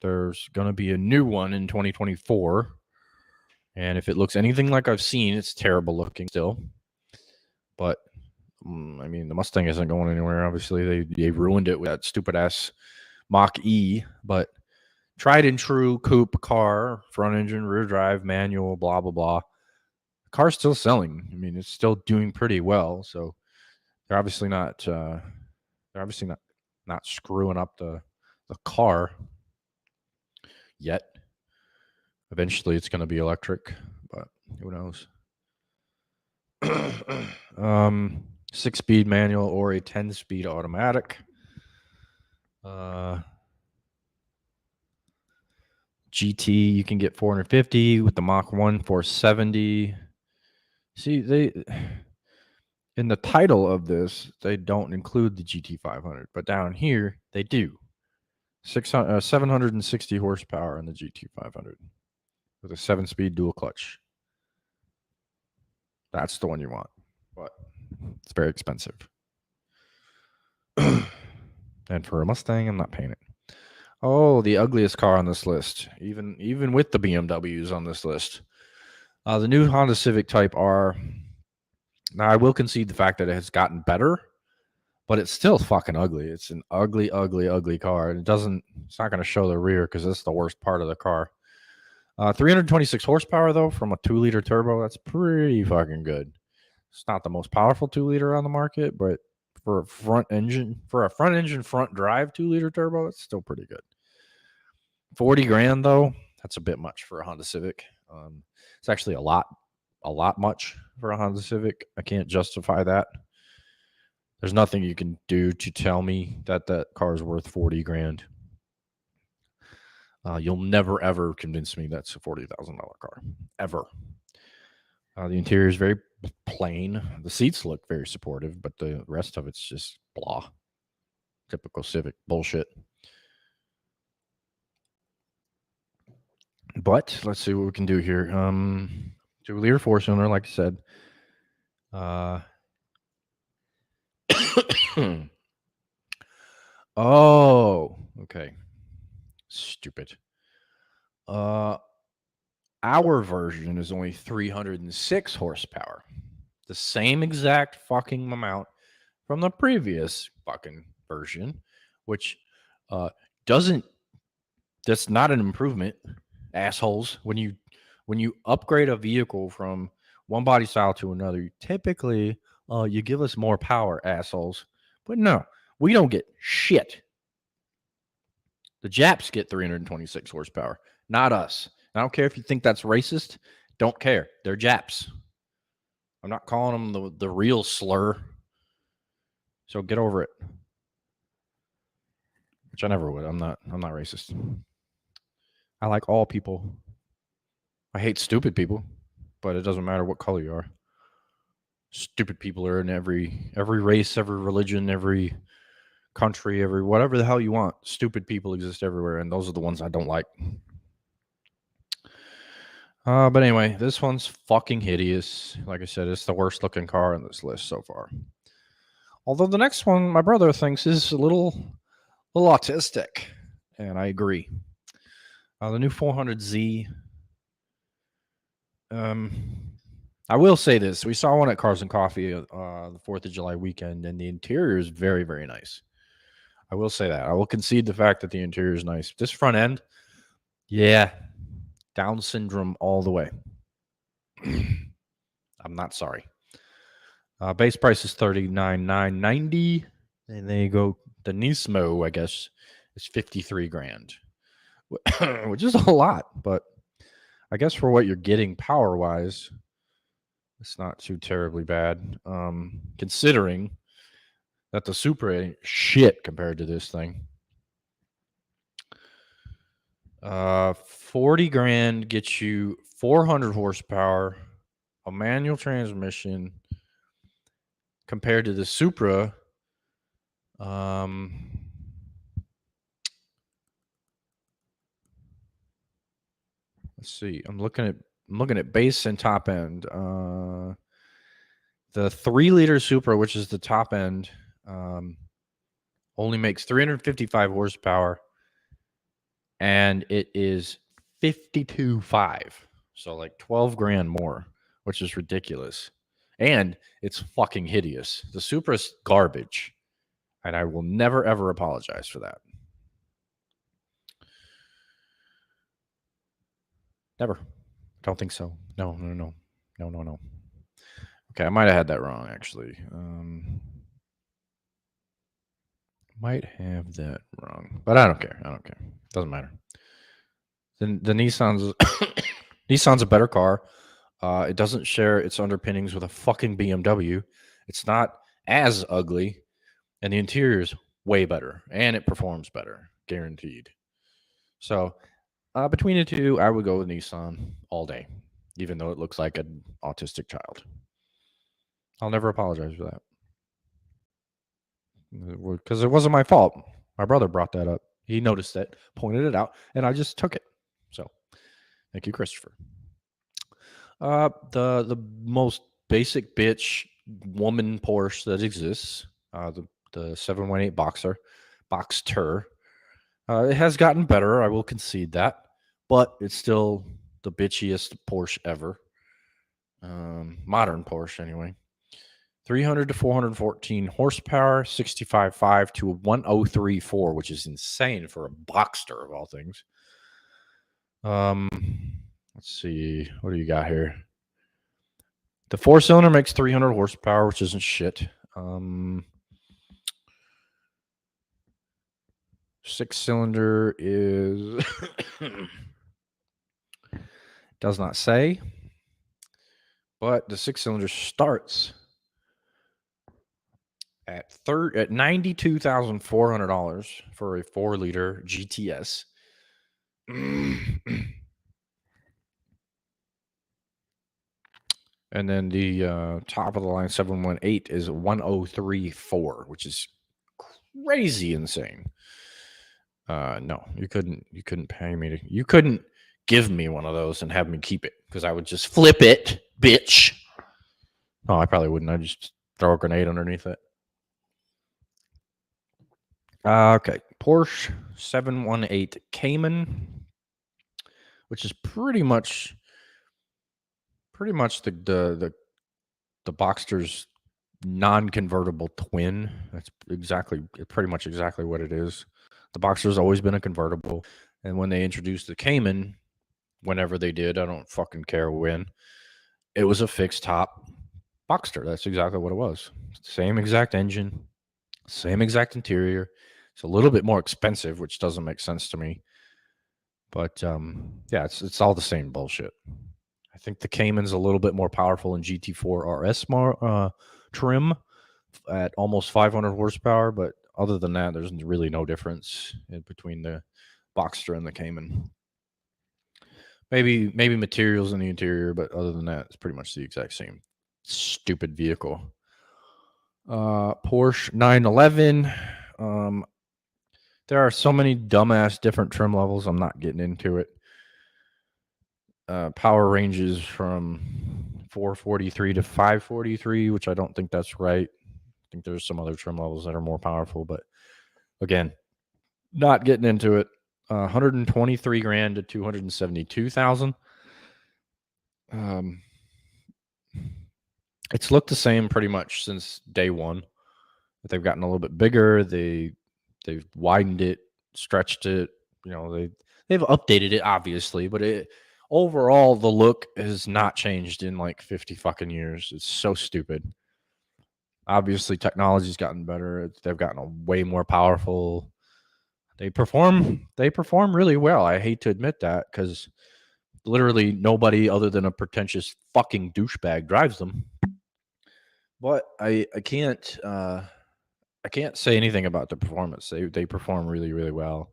[SPEAKER 1] there's going to be a new one in 2024. And if it looks anything like I've seen, it's terrible looking still. But I mean, the Mustang isn't going anywhere. Obviously, they ruined it with that stupid ass Mach-E. But tried and true coupe car, front engine, rear drive, manual, blah blah blah. The car's still selling. I mean, it's still doing pretty well. So they're obviously not screwing up the car yet. Eventually, it's going to be electric, but who knows? 6-speed manual or a 10-speed automatic. GT, you can get 450 with the Mach 1, 470. See, they in the title of this, they don't include the GT500, but down here they do. 760 horsepower in the GT500 with a 7-speed dual clutch. That's the one you want, but it's very expensive. And for a Mustang, I'm not paying it. Oh, the ugliest car on this list, even with the BMWs on this list. The new Honda Civic Type R. Now, I will concede the fact that it has gotten better, but it's still fucking ugly. It's an ugly, ugly, ugly car. It's not going to show the rear because that's the worst part of the car. 326 horsepower, though, from a 2-liter turbo. That's pretty fucking good. It's not the most powerful 2-liter on the market, but for a front engine, front drive 2-liter turbo, it's still pretty good. 40 grand, though, that's a bit much for a Honda Civic. It's actually a lot much for a Honda Civic. I can't justify that. There's nothing you can do to tell me that car is worth 40 grand. You'll never, ever convince me that's a $40,000 car. Ever. The interior is very plain. The seats look very supportive, but the rest of it's just blah. Typical Civic bullshit. But let's see what we can do here. 2-liter 4-cylinder, like I said. Oh, okay. Stupid. Our version is only 306 horsepower. The same exact fucking amount from the previous fucking version, which doesn't. That's not an improvement, assholes. When you upgrade a vehicle from one body style to another, typically you give us more power, assholes. But no, we don't get shit. The Japs get 326 horsepower, not us. I don't care if you think that's racist. Don't care. They're Japs. I'm not calling them the real slur. So get over it. Which I never would. I'm not racist. I like all people. I hate stupid people, but it doesn't matter what color you are. Stupid people are in every race, every religion, every country, every whatever the hell you want. Stupid people exist everywhere, and those are the ones I don't like. But anyway, this one's fucking hideous. Like I said, it's the worst looking car on this list so far. Although the next one, my brother thinks is a little autistic, and I agree. The new 400Z. I will say this: we saw one at Cars and Coffee the 4th of July weekend, and the interior is very, very nice. I will say that. I will concede the fact that the interior is nice. This front end, yeah, Down syndrome all the way. I'm not sorry. Base price is $39,990, and then you go the Nismo, I guess, is $53,000, which is a lot, but I guess for what you're getting power wise, it's not too terribly bad. Considering that the Supra ain't shit compared to this thing. 40,000 gets you 400 horsepower, a manual transmission. Compared to the Supra, let's see. I'm looking at base and top end. The 3-liter Supra, which is the top end, only makes 355 horsepower, and it is 52.5. So like 12,000 more, which is ridiculous. And it's fucking hideous. The Supra's garbage, and I will never, ever apologize for that. Never. Don't think so. No. Okay, I might have had that wrong, actually. Might have that wrong, but I don't care. Doesn't matter. The Nissan's Nissan's a better car. It doesn't share its underpinnings with a fucking BMW. It's not as ugly, and the interior is way better, and it performs better, guaranteed. So, between the two, I would go with Nissan all day, even though it looks like an autistic child. I'll never apologize for that. Because it wasn't my fault. My brother brought that up. He noticed it, pointed it out, and I just took it. So, thank you, Christopher. The most basic bitch woman Porsche that exists, the 718 Boxster. It has gotten better. I will concede that, but it's still the bitchiest Porsche ever. Modern Porsche, anyway. 300 to 414 horsepower, 65.5 to 103.4, which is insane for a Boxster of all things. Let's see. What do you got here? The 4-cylinder makes 300 horsepower, which isn't shit. 6-cylinder is does not say, but the 6-cylinder starts at $92,400 for a 4-liter GTS. And then the top of the line 718 is 1034, which is crazy insane. No, you couldn't pay me you couldn't give me one of those and have me keep it because I would just flip it, bitch. No, I probably wouldn't. I'd just throw a grenade underneath it. Okay, Porsche 718 Cayman, which is pretty much the Boxster's non-convertible twin. That's pretty much exactly what it is. The Boxster's always been a convertible, and when they introduced the Cayman, whenever they did, I don't fucking care when, it was a fixed top Boxster. That's exactly what it was. Same exact engine, same exact interior. It's a little bit more expensive, which doesn't make sense to me. But yeah, it's all the same bullshit. I think the Cayman's a little bit more powerful in GT4 RS trim at almost 500 horsepower, but other than that, there's really no difference between the Boxster and the Cayman. Maybe materials in the interior, but other than that, it's pretty much the exact same stupid vehicle. Porsche 911. There are so many dumbass different trim levels. I'm not getting into it. Power ranges from 443 to 543, which I don't think that's right. I think there's some other trim levels that are more powerful, but again, not getting into it. 123 grand to 272,000. It's looked the same pretty much since day one. But they've gotten a little bit bigger. They've widened it, stretched it. You know, they've updated it obviously, but overall the look has not changed in like 50 fucking years. It's so stupid. Obviously, technology's gotten better. They've gotten a way more powerful. They perform really well. I hate to admit that because literally nobody other than a pretentious fucking douchebag drives them. But I can't say anything about the performance. They perform really, really well.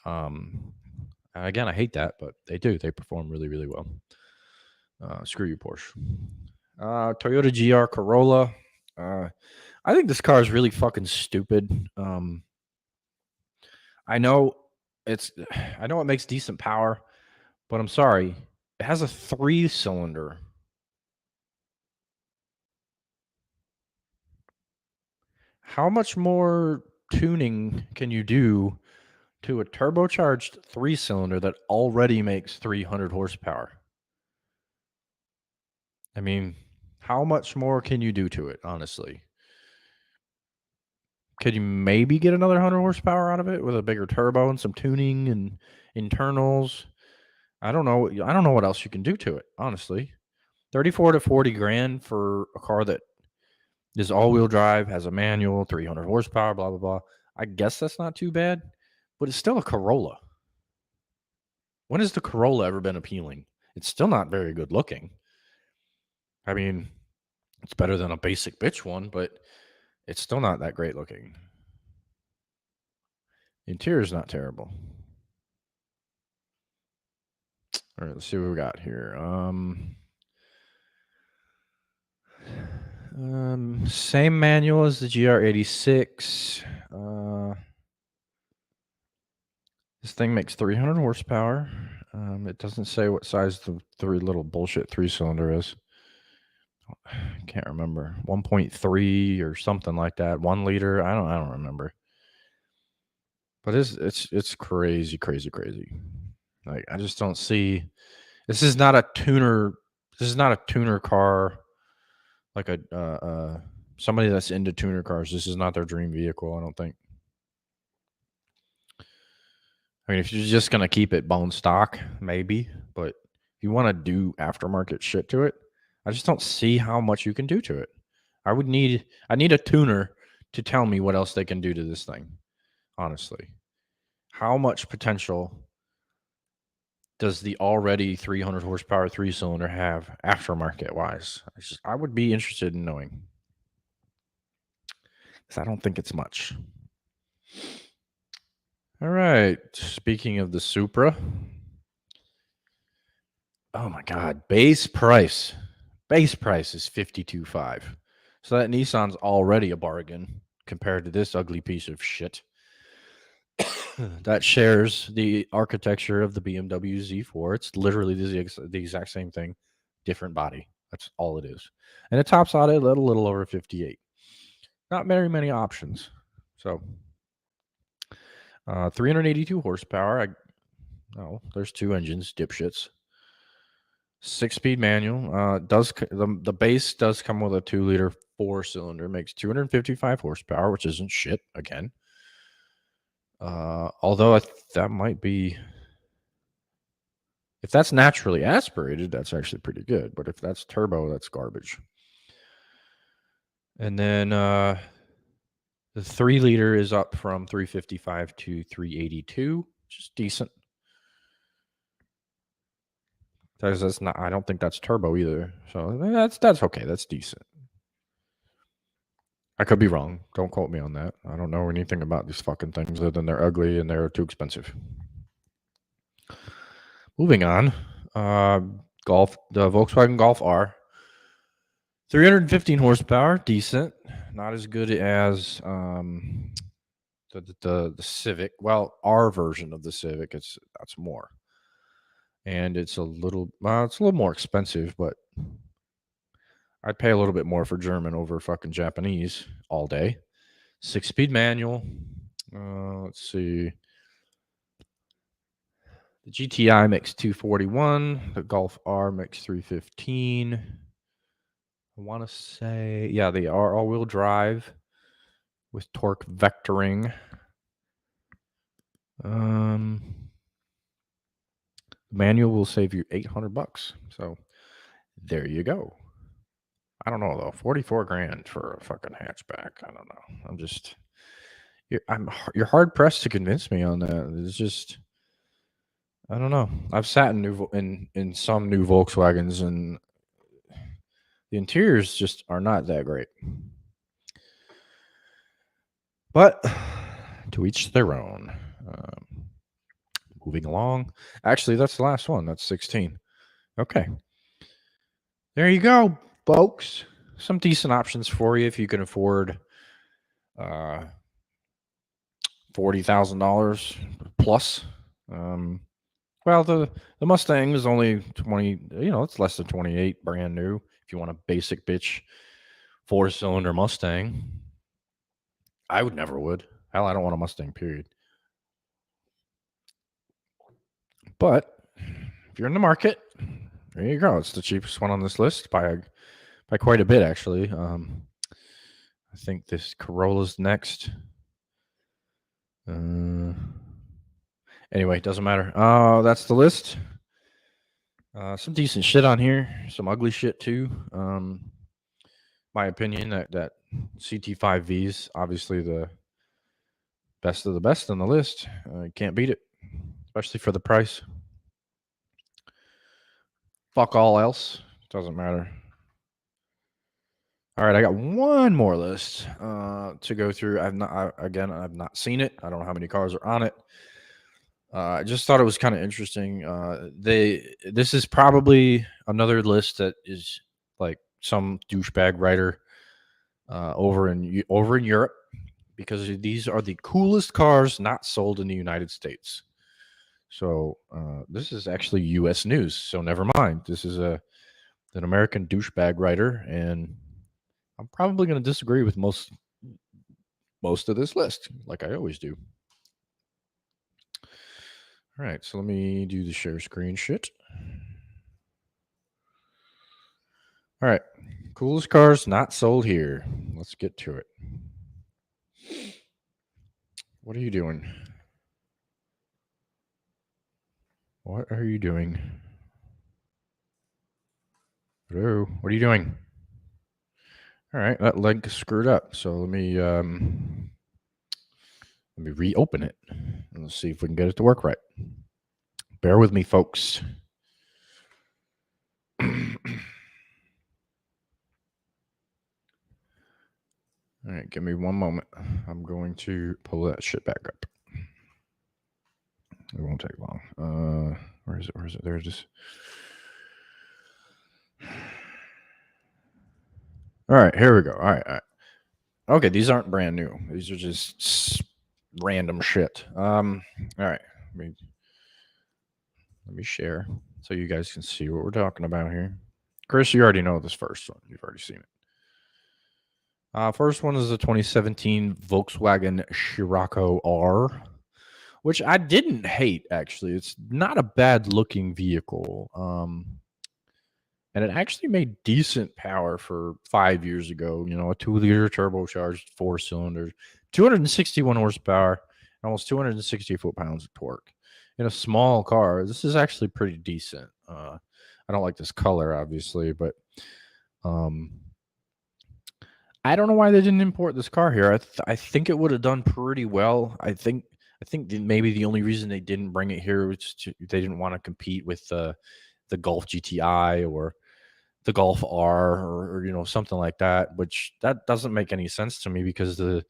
[SPEAKER 1] Again, I hate that, but they do. They perform really, really well. Screw you, Porsche. Toyota GR Corolla. I think this car is really fucking stupid. I know it makes decent power, but I'm sorry. It has a 3-cylinder. How much more tuning can you do to a turbocharged 3-cylinder that already makes 300 horsepower? I mean, how much more can you do to it, honestly? Could you maybe get another 100 horsepower out of it with a bigger turbo and some tuning and internals? I don't know what else you can do to it, honestly. 34 to 40 grand for a car that is all-wheel drive, has a manual, 300 horsepower, blah, blah, blah. I guess that's not too bad, but it's still a Corolla. When has the Corolla ever been appealing? It's still not very good looking. I mean, it's better than a basic bitch one, but it's still not that great looking. The interior is not terrible. All right, let's see what we got here. Same manual as the GR86. This thing makes 300 horsepower. It doesn't say what size the little bullshit 3-cylinder is. I can't remember. 1.3 or something like that. 1 liter. I don't remember. But it's crazy. Like I just don't see. This is not a tuner. This is not a tuner car. Like a somebody that's into tuner cars. This is not their dream vehicle. I don't think. I mean, if you're just gonna keep it bone stock, maybe. But if you want to do aftermarket shit to it, I just don't see how much you can do to it. I need a tuner to tell me what else they can do to this thing. Honestly, how much potential does the already 300 horsepower 3-cylinder have aftermarket wise? I would be interested in knowing. Because I don't think it's much. All right. Speaking of the Supra. Oh my God. Base price Base price is $52,500. So that Nissan's already a bargain compared to this ugly piece of shit that shares the architecture of the BMW Z4. It's literally the exact same thing, different body. That's all it is. And it tops out at a little over 58. Not very many options. So 382 horsepower. There's two engines, dipshits. 6-speed manual. The base does come with a 2-liter 4-cylinder. Makes 255 horsepower, which isn't shit again. Although that might be, if that's naturally aspirated, that's actually pretty good. But if that's turbo, that's garbage. And then the 3-liter is up from 355 to 382, which is decent. That's not. I don't think that's turbo either. So that's okay. That's decent. I could be wrong. Don't quote me on that. I don't know anything about these fucking things other than they're ugly and they're too expensive. Moving on. The Volkswagen Golf R. 315 horsepower, decent. Not as good as the Civic. Well, our version of the Civic, that's more. And it's a little more expensive, but I'd pay a little bit more for German over fucking Japanese all day. 6-speed manual. Let's see. The GTI makes 241. The Golf R makes 315. I want to say, yeah, they are all-wheel drive with torque vectoring. Manual will save you $800. So there you go. I don't know though, 44 grand for a fucking hatchback. I don't know. You're hard pressed to convince me on that. It's just, I don't know. I've sat in some new Volkswagens and the interiors just are not that great. But to each their own. Moving along. Actually, that's the last one. That's 16. Okay. There you go, folks. Some decent options for you if you can afford $40,000 plus. Well, the Mustang is only 20. It's less than 28, brand new. If you want a basic bitch 4-cylinder Mustang, I would. Hell, I don't want a Mustang. Period. But if you're in the market, there you go. It's the cheapest one on this list by quite a bit, actually. I think this Corolla's next. Anyway, doesn't matter. That's the list. Some decent shit on here. Some ugly shit too. My opinion that CT5V is obviously the best of the best on the list. Can't beat it, especially for the price. Fuck all else. Doesn't matter. All right, I got one more list to go through. I've not seen it. I don't know how many cars are on it. I just thought it was kind of interesting. This is probably another list that is like some douchebag writer over in Europe, because these are the coolest cars not sold in the United States. So this is actually U.S. news. So never mind. This is an American douchebag writer, and I'm probably going to disagree with most of this list, like I always do. All right, so let me do the share screen shit. All right, coolest cars not sold here. Let's get to it. What are you doing? What are you doing? Hello, what are you doing? All right, that link is screwed up. So let me reopen it and let's see if we can get it to work right. Bear with me, folks. All right, give me one moment. I'm going to pull that shit back up. It won't take long. Where is it? There's this. All right, here we go. All right, all right. Okay, these aren't brand new. These are just random shit. All right. Let me share so you guys can see what we're talking about here. Chris, you already know this first one. You've already seen it. First one is the 2017 Volkswagen Scirocco R, which I didn't hate, actually. It's not a bad looking vehicle. And it actually made decent power for 5 years ago. You know, a 2-liter turbocharged 4 cylinders, 261 horsepower, almost 260 foot-pounds of torque. In a small car, this is actually pretty decent. I don't like this color, obviously, but um, I don't know why they didn't import this car here. I think it would have done pretty well. I think maybe the only reason they didn't bring it here was they didn't want to compete with the Golf GTI or the Golf R or something like that, which that doesn't make any sense to me because the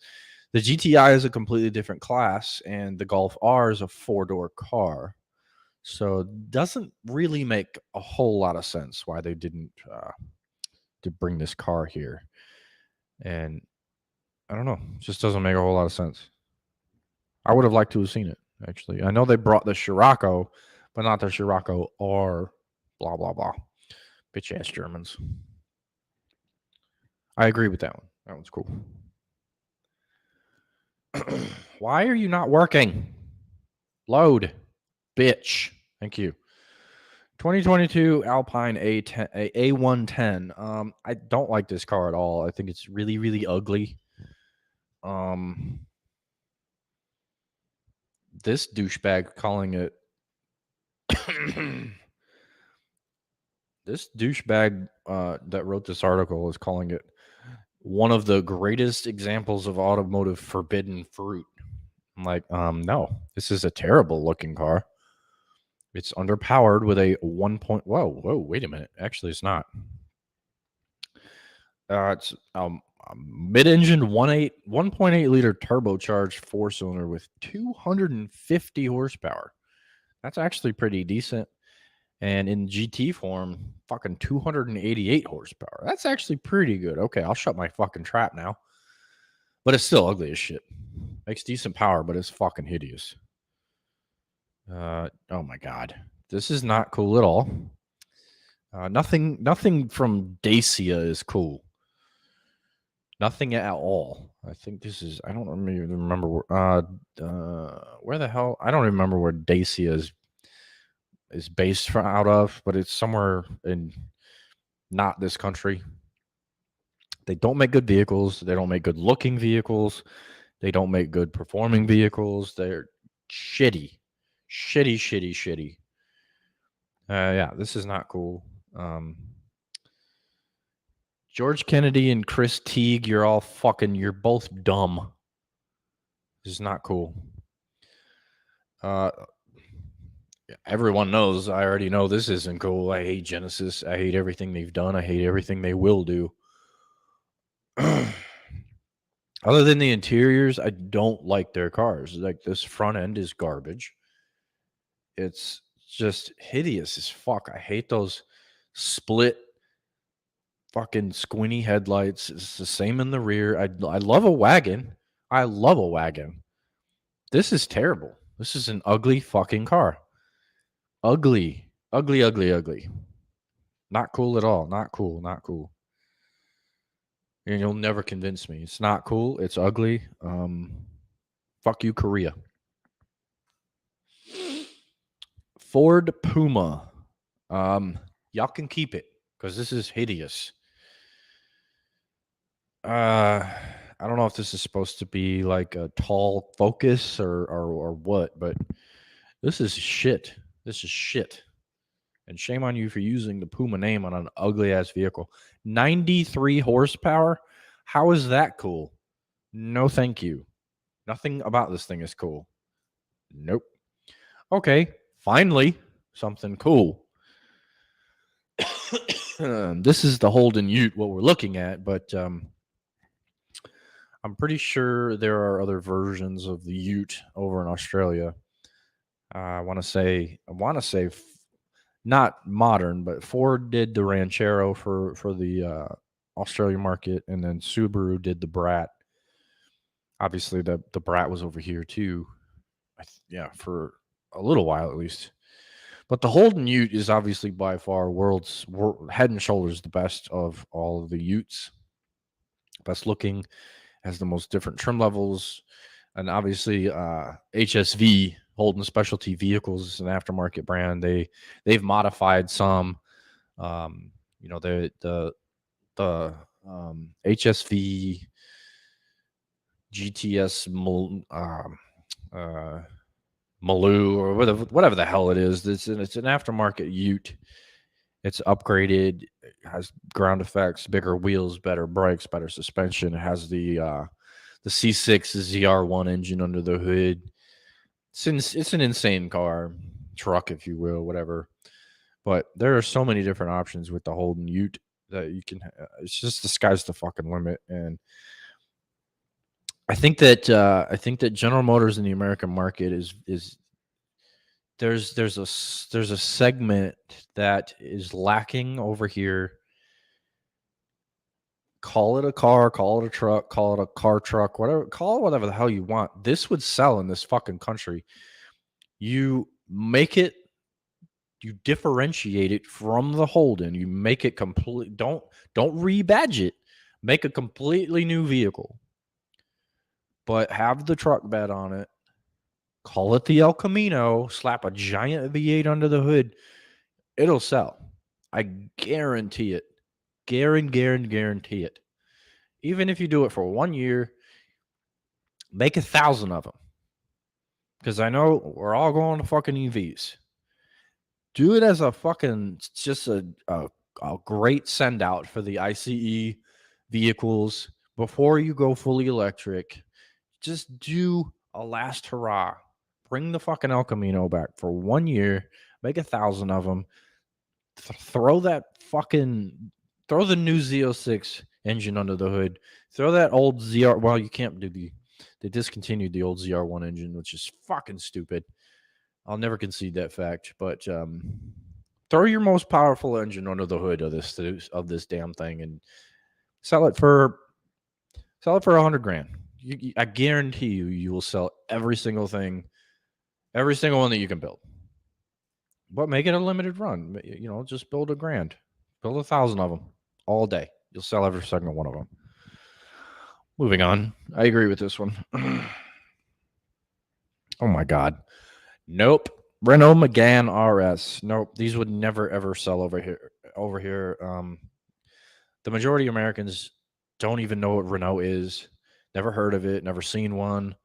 [SPEAKER 1] GTI is a completely different class and the Golf R is a 4-door car. So it doesn't really make a whole lot of sense why they didn't to bring this car here. And I don't know, it just doesn't make a whole lot of sense. I would have liked to have seen it, actually. I know they brought the Scirocco, but not the Scirocco R, blah, blah, blah. Bitch ass Germans. I agree with that one. That one's cool. Why are you not working? Load. Bitch. Thank you. 2022 Alpine A110. I don't like this car at all. I think it's really, really ugly. This douchebag calling it this douchebag that wrote this article is calling it one of the greatest examples of automotive forbidden fruit. I'm like, no, this is a terrible looking car. It's underpowered with a 1. Whoa, wait a minute. Actually, it's not. It's a mid-engine 1.8 liter turbocharged 4-cylinder with 250 horsepower. That's actually pretty decent. And in GT form, fucking 288 horsepower. That's actually pretty good. Okay, I'll shut my fucking trap now. But it's still ugly as shit. Makes decent power, but it's fucking hideous. Oh my god, this is not cool at all. Nothing from Dacia is cool. Nothing at all. I think this is. I don't remember where the hell. I don't remember where Dacia is based out of, but it's somewhere in not this country. They don't make good vehicles. They don't make good looking vehicles. They don't make good performing vehicles. They're shitty. Yeah, this is not cool. George Kennedy and Chris Teague, you're both dumb. This is not cool. Everyone knows, I already know this isn't cool. I hate Genesis. I hate everything they've done. I hate everything they will do. Other than the interiors, I don't like their cars. Like, this front end is garbage. It's just hideous as fuck. I hate those split fucking squinty headlights. It's the same in the rear. I love a wagon. I love a wagon. This is terrible. This is an ugly fucking car. Ugly. Not cool at all. Not cool. And you'll never convince me. It's not cool. It's ugly. Fuck you, Korea. Ford Puma. Y'all can keep it because this is hideous. I don't know if this is supposed to be like a tall Focus or what, but this is shit. This is shit. And shame on you for using the Puma name on an ugly ass vehicle. 93 horsepower? How is that cool? No, thank you. Nothing about this thing is cool. Nope. Okay, finally, something cool. This is the Holden Ute, what we're looking at, but I'm pretty sure there are other versions of the Ute over in Australia. I want to say not modern, but Ford did the Ranchero for the Australia market, and then Subaru did the Brat. Obviously, the Brat was over here too. Yeah, for a little while at least. But the Holden Ute is obviously by far head and shoulders the best of all of the Utes. Best looking, has the most different trim levels, and obviously HSV Holden Specialty Vehicles is an aftermarket brand. They've modified some. You know the HSV GTS Maloo or whatever the hell it is. It's an aftermarket Ute. It's upgraded. It has ground effects, bigger wheels, better brakes, better suspension. It has the C6 ZR1 engine under the hood. It's an insane car, truck, if you will, whatever. But there are so many different options with the Holden Ute that you can. It's just the sky's the fucking limit, and I think that General Motors in the American market is there's a segment that is lacking over here. Call it a car, call it a truck, call it a car truck, whatever, call it whatever the hell you want. This would sell in this fucking country. You make it, you differentiate it from the Holden. You make it complete. Don't rebadge it. Make a completely new vehicle, but have the truck bed on it. Call it the El Camino. Slap a giant V8 under the hood. It'll sell. I guarantee it. Guarantee it. Even if you do it for 1 year, make 1,000 of them. Because I know we're all going to fucking EVs. Do it as a fucking, just a great send out for the ICE vehicles before you go fully electric. Just do a last hurrah. Bring the fucking El Camino back for 1 year. Make 1,000 of them. Throw the new Z06 engine under the hood. Throw that old ZR. Well, you can't do they discontinued the old ZR1 engine, which is fucking stupid. I'll never concede that fact. But throw your most powerful engine under the hood of this damn thing and sell it for $100,000. I guarantee you will sell every single thing, every single one that you can build. But make it a limited run. You know, just build $1,000. Build 1,000 of them all day. You'll sell every single one of them. Moving on. I agree with this one. Oh my God. Nope. Renault Megane RS. Nope. These would never ever sell over here. The majority of Americans don't even know what Renault is. Never heard of it. Never seen one.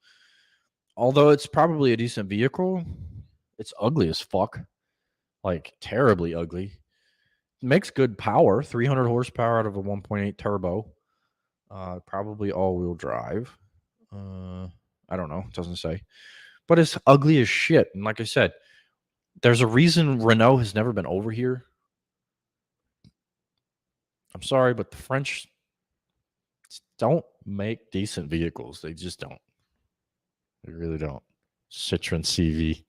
[SPEAKER 1] Although it's probably a decent vehicle, it's ugly as fuck. Like terribly ugly. It makes good power. 300 horsepower out of a 1.8 turbo. Probably all-wheel drive. I don't know. It doesn't say. But it's ugly as shit. And like I said, there's a reason Renault has never been over here. I'm sorry, but the French don't make decent vehicles. They just don't. They really don't. Citroen CV.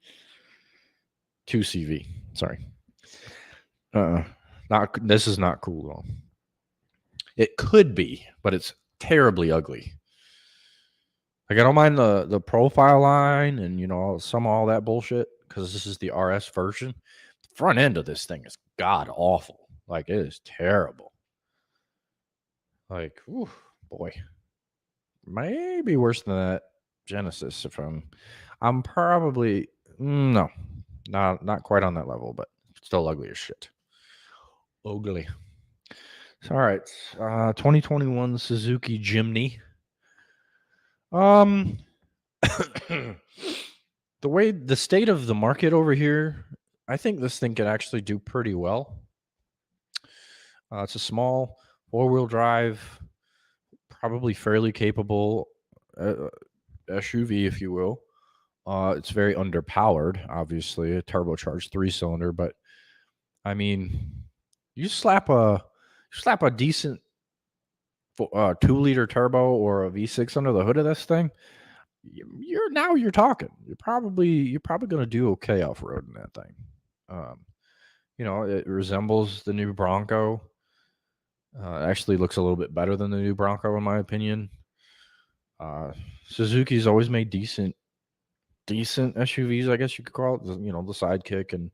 [SPEAKER 1] 2CV. Sorry. This is not cool though. It could be, but it's terribly ugly. Like I don't mind the profile line and some of all that bullshit because this is the RS version. The front end of this thing is god awful. Like it is terrible. Like, ooh, boy, maybe worse than that Genesis. If I'm probably no, not quite on that level, but still ugly as shit. Ugly. All right, 2021 Suzuki Jimny. The state of the market over here, I think this thing could actually do pretty well. It's a small 4-wheel drive, probably fairly capable SUV, if you will. It's very underpowered, obviously, a turbocharged 3-cylinder, but I mean, you slap a decent 2-liter turbo or a V6 under the hood of this thing, you're talking. You're probably going to do okay off-roading that thing. It resembles the new Bronco. It actually looks a little bit better than the new Bronco, in my opinion. Suzuki's always made decent SUVs, I guess you could call it. The Sidekick and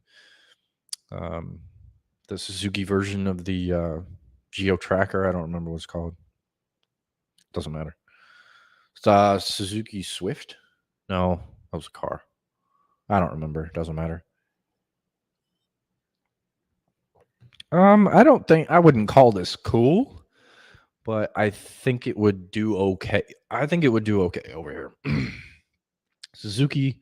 [SPEAKER 1] um, the Suzuki version of the Geo Tracker. I don't remember what it's called. Doesn't matter. It's Suzuki Swift. No, that was a car. I don't remember. Doesn't matter. I wouldn't call this cool, but I think it would do okay. I think it would do okay over here. Suzuki,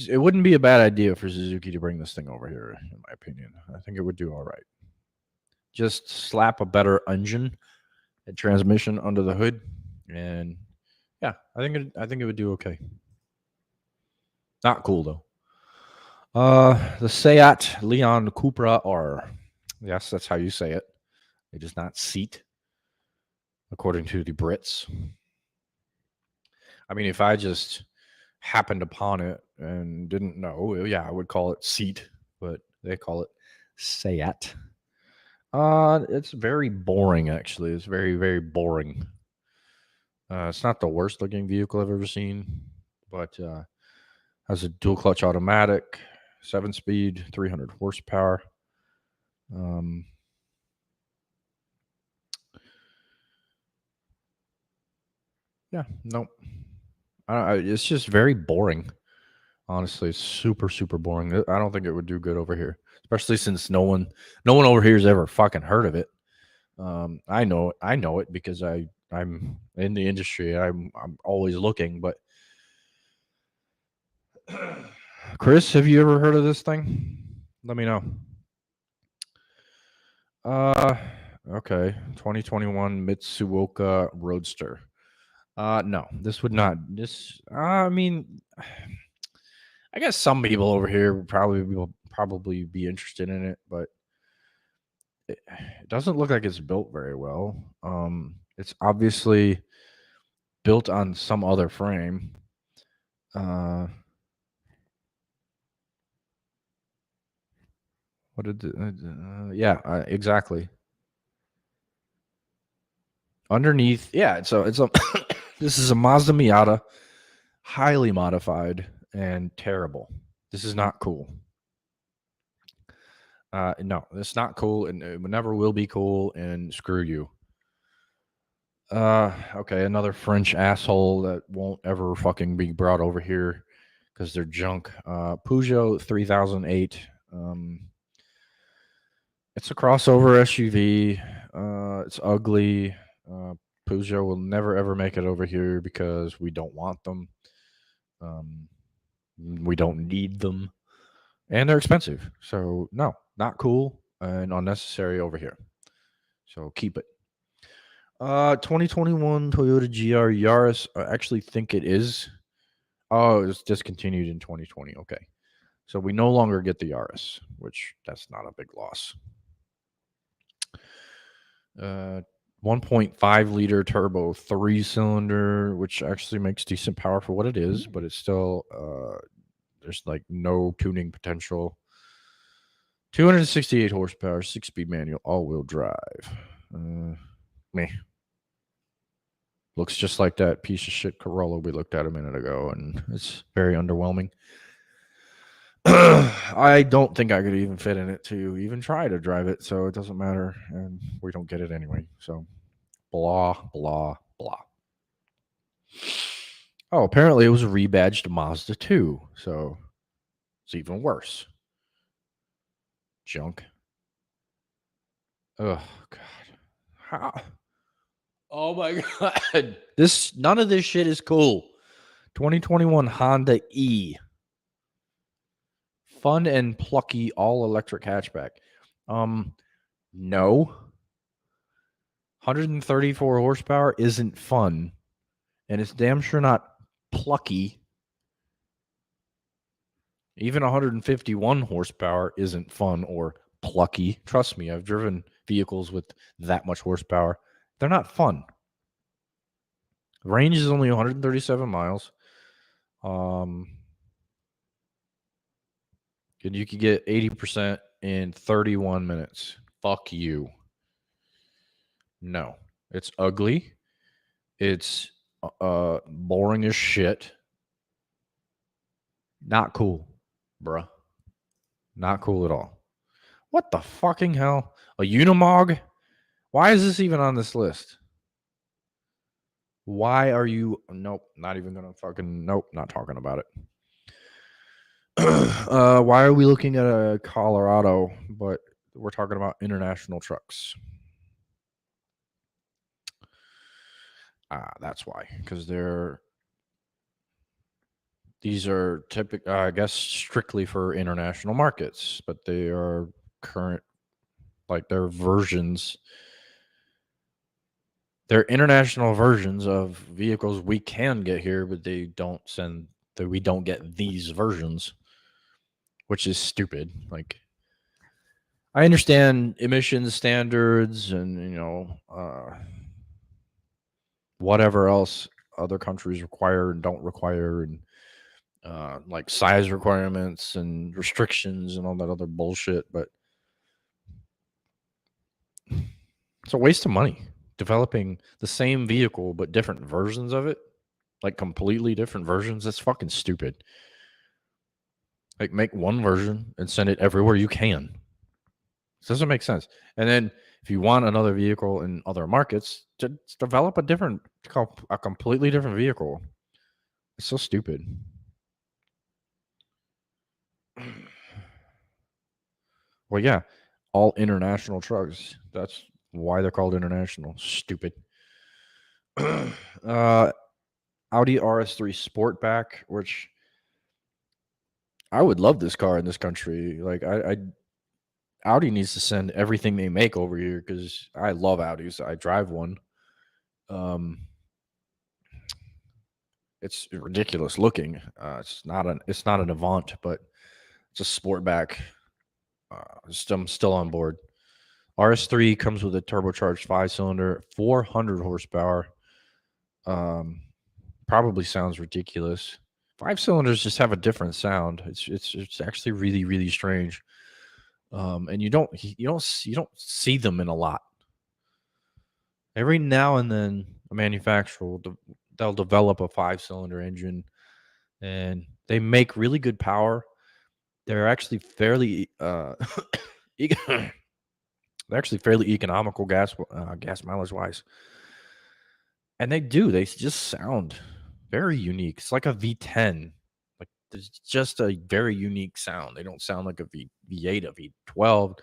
[SPEAKER 1] it wouldn't be a bad idea for Suzuki to bring this thing over here, in my opinion. I think it would do all right. Just slap a better engine and transmission under the hood, and yeah, I think it would do okay. Not cool though. The Seat Leon Cupra R. Yes, that's how you say it. It is not seat, according to the Brits. I mean, if I just happened upon it and didn't know, yeah, I would call it seat, but they call it Seat. It's very boring, actually. It's very, very boring. It's not the worst looking vehicle I've ever seen, but has a dual clutch automatic, 7-speed, 300 horsepower. Yeah, nope. It's just very boring. Honestly, it's super, super boring. I don't think it would do good over here, especially since no one over here has ever fucking heard of it. I know it because I'm in the industry. I'm always looking. But Chris, have you ever heard of this thing? Let me know. Uh, okay, 2021 Mitsuoka Roadster. No, this would not. This, I mean, I guess some people over here will probably be interested in it, but it doesn't look like it's built very well. It's obviously built on some other frame. What did yeah, exactly. Underneath, yeah, it's a this is a Mazda Miata, highly modified and terrible. This is not cool. No, it's not cool, and it never will be cool. And screw you. Okay, another French asshole that won't ever fucking be brought over here because they're junk. Peugeot 3008. It's a crossover SUV. It's ugly. Uh, Peugeot will never ever make it over here because we don't want them. Um, we don't need them, and they're expensive. So no, not cool and unnecessary over here. So keep it. 2021 Toyota GR Yaris. I actually think it is. Oh, it was discontinued in 2020. Okay. So we no longer get the Yaris, which that's not a big loss. 1.5 liter turbo 3-cylinder, which actually makes decent power for what it is, but it's still there's like no tuning potential. 268 horsepower, 6-speed manual, all-wheel drive. Meh. Looks just like that piece of shit Corolla we looked at a minute ago, and it's very underwhelming. I don't think I could even fit in it to even try to drive it, so it doesn't matter, and we don't get it anyway. So, blah, blah, blah. Oh, apparently it was a rebadged Mazda 2, so it's even worse. Junk. Oh, God. How? Oh, my God. None of this shit is cool. 2021 Honda E. Fun and plucky all-electric hatchback. No. 134 horsepower isn't fun, and it's damn sure not plucky. Even 151 horsepower isn't fun or plucky. Trust me, I've driven vehicles with that much horsepower. They're not fun. Range is only 137 miles. And you could get 80% in 31 minutes. Fuck you. No, it's ugly. It's boring as shit. Not cool, bruh. Not cool at all. What the fucking hell? A Unimog? Why is this even on this list? Why are you? Nope, not even gonna fucking. Nope, not talking about it. Why are we looking at a Colorado, but we're talking about international trucks? That's why, because these are typical, I guess, strictly for international markets, but they are current, like they're versions. They're international versions of vehicles we can get here, but they don't send that we don't get these versions, which is stupid. Like, I understand emissions standards and whatever else other countries require and don't require, and like size requirements and restrictions and all that other bullshit. But it's a waste of money developing the same vehicle but different versions of it, like completely different versions. That's fucking stupid. Like, make one version and send it everywhere you can. This doesn't make sense. And then if you want another vehicle in other markets, just develop a completely different vehicle. It's so stupid. Well, yeah, all international trucks. That's why they're called international. Stupid. Audi RS3 Sportback, which I would love this car in this country. Like, Audi needs to send everything they make over here because I love Audis. I drive one. It's ridiculous looking. It's not an Avant, but it's a Sportback. I'm still on board. RS3 comes with a turbocharged 5-cylinder, 400 horsepower. Probably sounds ridiculous. 5-cylinders just have a different sound. It's actually really, really strange. And you don't see them in a lot. Every now and then, a manufacturer they'll develop a 5-cylinder engine, and they make really good power. They're actually fairly they're actually fairly economical gas mileage wise, and they just sound very unique. It's like a V10. Like, there's just a very unique sound. They don't sound like a V8, a V12,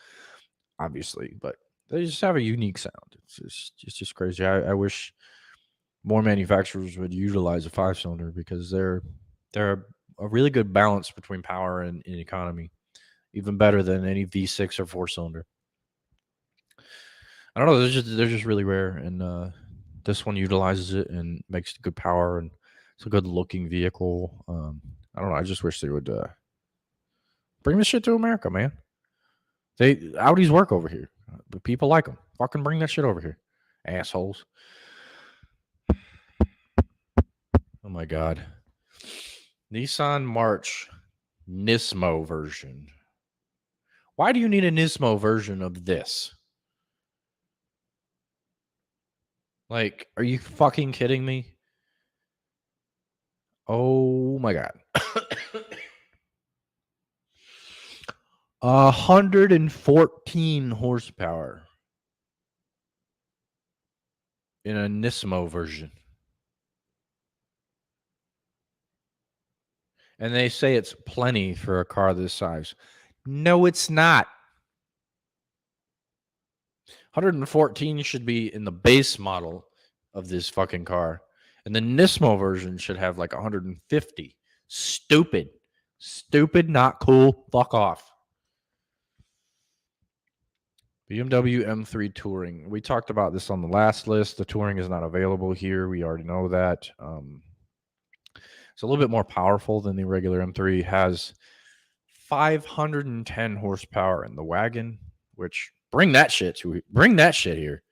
[SPEAKER 1] obviously, but they just have a unique sound. It's just crazy. I wish more manufacturers would utilize a 5-cylinder because they're a really good balance between power and economy, even better than any V6 or 4-cylinder. I don't know. They're just really rare, and this one utilizes it and makes good power, and it's a good looking vehicle. I don't know. I just wish they would bring this shit to America, man. Audis work over here, but people like them. Fucking bring that shit over here, assholes. Oh my god. Nissan March Nismo version. Why do you need a Nismo version of this? Like, are you fucking kidding me? Oh my god. 114 horsepower in a Nismo version. And they say it's plenty for a car this size. No, it's not. 114 should be in the base model of this fucking car. And the Nismo version should have like 150. Stupid. Stupid, not cool. Fuck off. BMW M3 Touring. We talked about this on the last list. The Touring is not available here. We already know that. It's a little bit more powerful than the regular M3. It has 510 horsepower in the wagon, which bring that shit here.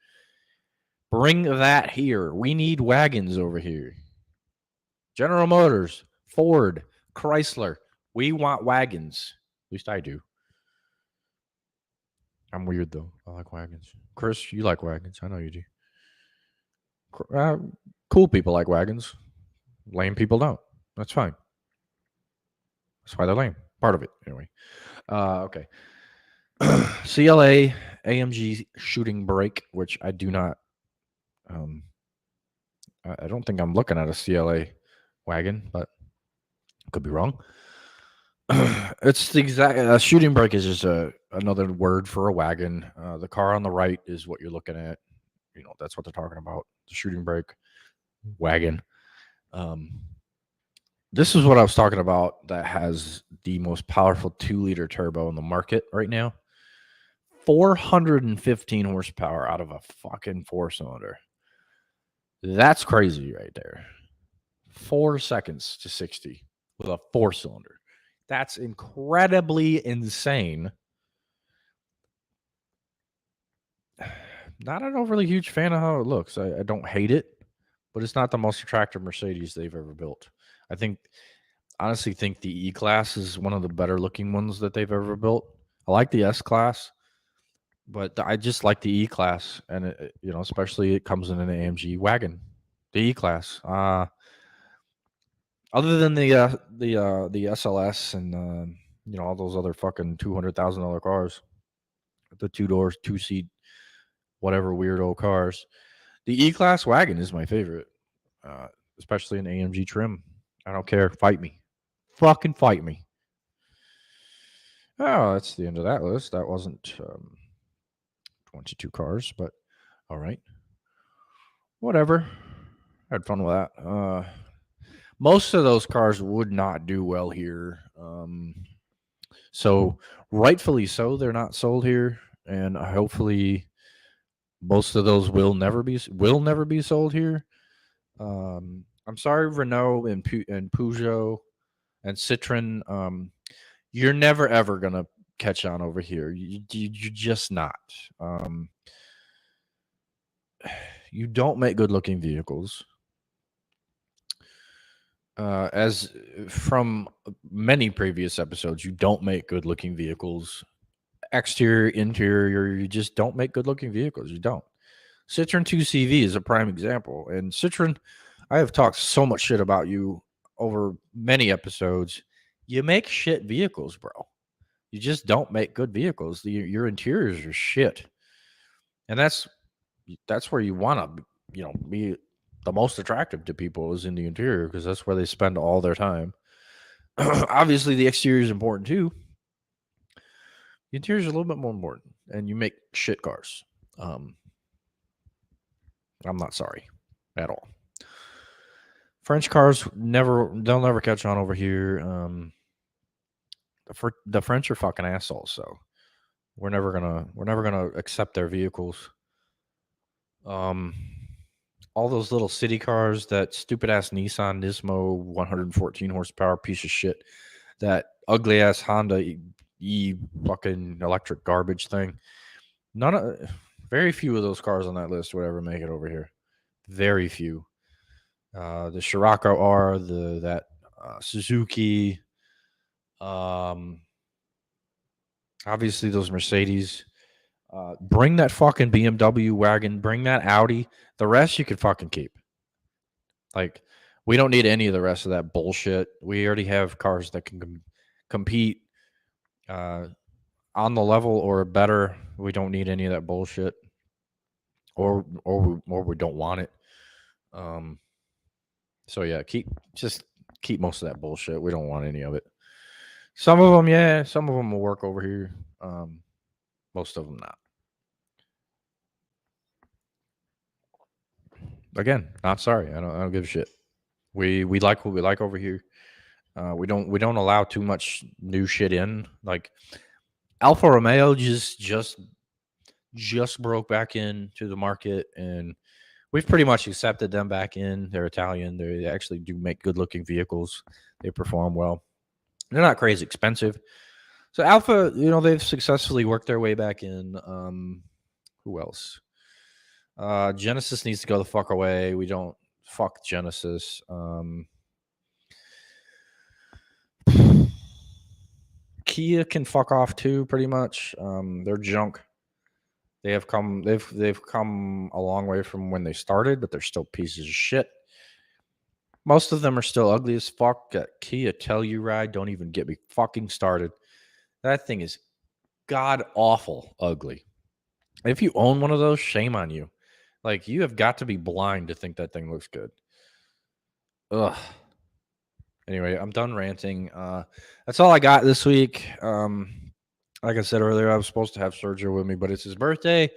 [SPEAKER 1] Bring that here. We need wagons over here. General Motors, Ford, Chrysler. We want wagons. At least I do. I'm weird though. I like wagons. Chris, you like wagons. I know you do. Cool people like wagons. Lame people don't. That's fine. That's why they're lame. Part of it, anyway. Okay. CLA AMG shooting brake, which I do not. I don't think I'm looking at a CLA wagon, but could be wrong. It's the exact shooting brake is just another word for a wagon. The car on the right is what you're looking at. That's what they're talking about. The shooting brake wagon. This is what I was talking about that has the most powerful 2-liter turbo in the market right now. 415 horsepower out of a fucking 4-cylinder. That's crazy right there. 4 seconds to 60 with a 4-cylinder. That's incredibly insane. Not an overly huge fan of how it looks. I don't hate it, but it's not the most attractive Mercedes they've ever built. Honestly think the E-Class is one of the better looking ones that they've ever built. I like the S-Class, but I just like the E-Class, and especially it comes in an AMG wagon. The E-Class. Other than the SLS and all those other fucking $200,000 cars, the 2 doors, 2-seat, whatever weirdo cars, the E-Class wagon is my favorite, especially in AMG trim. I don't care. Fight me. Fucking fight me. Oh, that's the end of that list. That wasn't 22 cars, but all right. Whatever. Had fun with that. Most of those cars would not do well here. So rightfully so, they're not sold here, and hopefully most of those will never be sold here. I'm sorry, Renault and Peugeot and Citroen. You're never ever gonna catch on over here. You're just not. You don't make good looking vehicles. As from many previous episodes, you don't make good looking vehicles. Exterior, interior, you just don't make good looking vehicles. You don't. Citroen 2CV is a prime example. And Citroen, I have talked so much shit about you over many episodes. You make shit vehicles, bro. You just don't make good vehicles. Your interiors are shit. And that's where you want to, be the most attractive to people is in the interior, because that's where they spend all their time. Obviously, the exterior is important too. The interior is a little bit more important, and you make shit cars. I'm not sorry at all. French cars they'll never catch on over here. The French are fucking assholes, so we're never gonna accept their vehicles. All those little city cars, that stupid ass Nissan Nismo 114 horsepower piece of shit, that ugly ass Honda E fucking electric garbage thing. Very few of those cars on that list would ever make it over here. Very few. The Scirocco R, that Suzuki, obviously those Mercedes. Bring that fucking BMW wagon. Bring that Audi. The rest you could fucking keep. Like, we don't need any of the rest of that bullshit. We already have cars that can compete on the level or better. We don't need any of that bullshit, or we don't want it. So yeah, keep most of that bullshit. We don't want any of it. Some of them, yeah, some of them will work over here. Most of them not. Again, not sorry. I don't give a shit. We like what we like over here. We don't allow too much new shit in. Like Alfa Romeo just broke back into the market, and we've pretty much accepted them back in. They're Italian. They actually do make good looking vehicles. They perform well. They're not crazy expensive. So Alfa, they've successfully worked their way back in. Who else? Genesis needs to go the fuck away. We don't fuck Genesis. Kia can fuck off too, pretty much. They're junk. They've come a long way from when they started, but they're still pieces of shit. Most of them are still ugly as fuck. That Kia Telluride, don't even get me fucking started. That thing is god awful ugly. If you own one of those, shame on you. Like, you have got to be blind to think that thing looks good. Ugh. Anyway, I'm done ranting. That's all I got this week. Like I said earlier, I was supposed to have Sergio with me, but it's his birthday.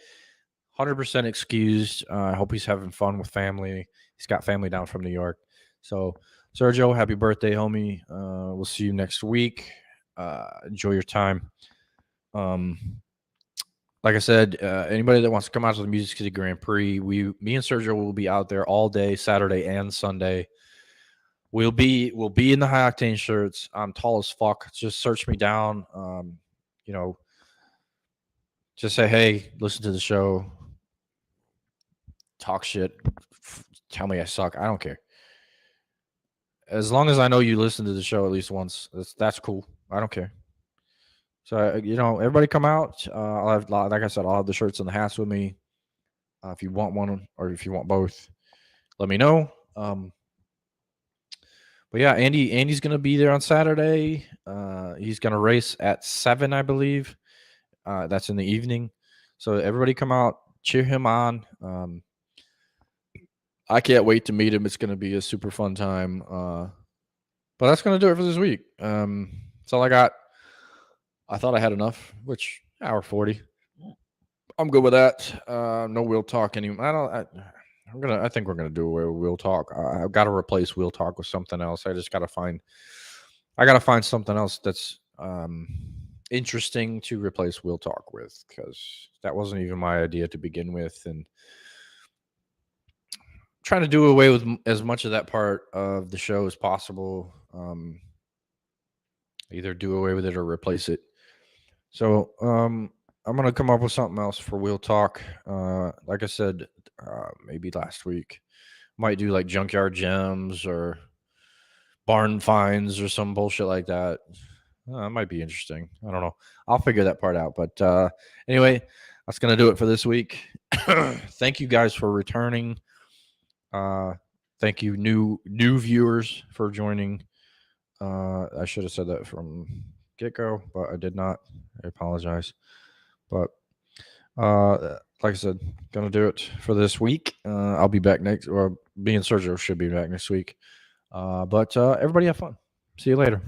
[SPEAKER 1] 100% excused. I hope he's having fun with family. He's got family down from New York. So, Sergio, happy birthday, homie. We'll see you next week. Enjoy your time. Like I said, anybody that wants to come out to the Music City Grand Prix, me and Sergio will be out there all day, Saturday and Sunday. We'll be in the high octane shirts. I'm tall as fuck. Just search me down. Just say, hey, listen to the show. Talk shit. Tell me I suck. I don't care. As long as I know you listen to the show at least once, that's cool. I don't care. So everybody come out. I'll have, like I said, I'll have the shirts and the hats with me. If you want one or if you want both, let me know. But yeah, Andy's gonna be there on Saturday. He's gonna race at 7, I believe. That's in the evening. So everybody come out, cheer him on. I can't wait to meet him. It's gonna be a super fun time. But that's gonna do it for this week. That's all I got. I thought I had enough, which hour 40. I'm good with that. No wheel talk anymore. I think we're gonna do away with wheel talk. I've got to replace wheel talk with something else. I gotta find something else that's interesting to replace wheel talk with, because that wasn't even my idea to begin with, and trying to do away with as much of that part of the show as possible. Either do away with it or replace it. So I'm gonna come up with something else for wheel talk. Like I said, maybe last week, might do like junkyard gems or barn finds or some bullshit like that. It might be interesting. I don't know. I'll figure that part out. But anyway, that's gonna do it for this week. Thank you guys for returning. Thank you new viewers for joining. I should have said that from get-go, but I did not. I apologize. But like I said, gonna do it for this week. I'll be back next, or me and Sergio should be back next week. But everybody have fun. See you later.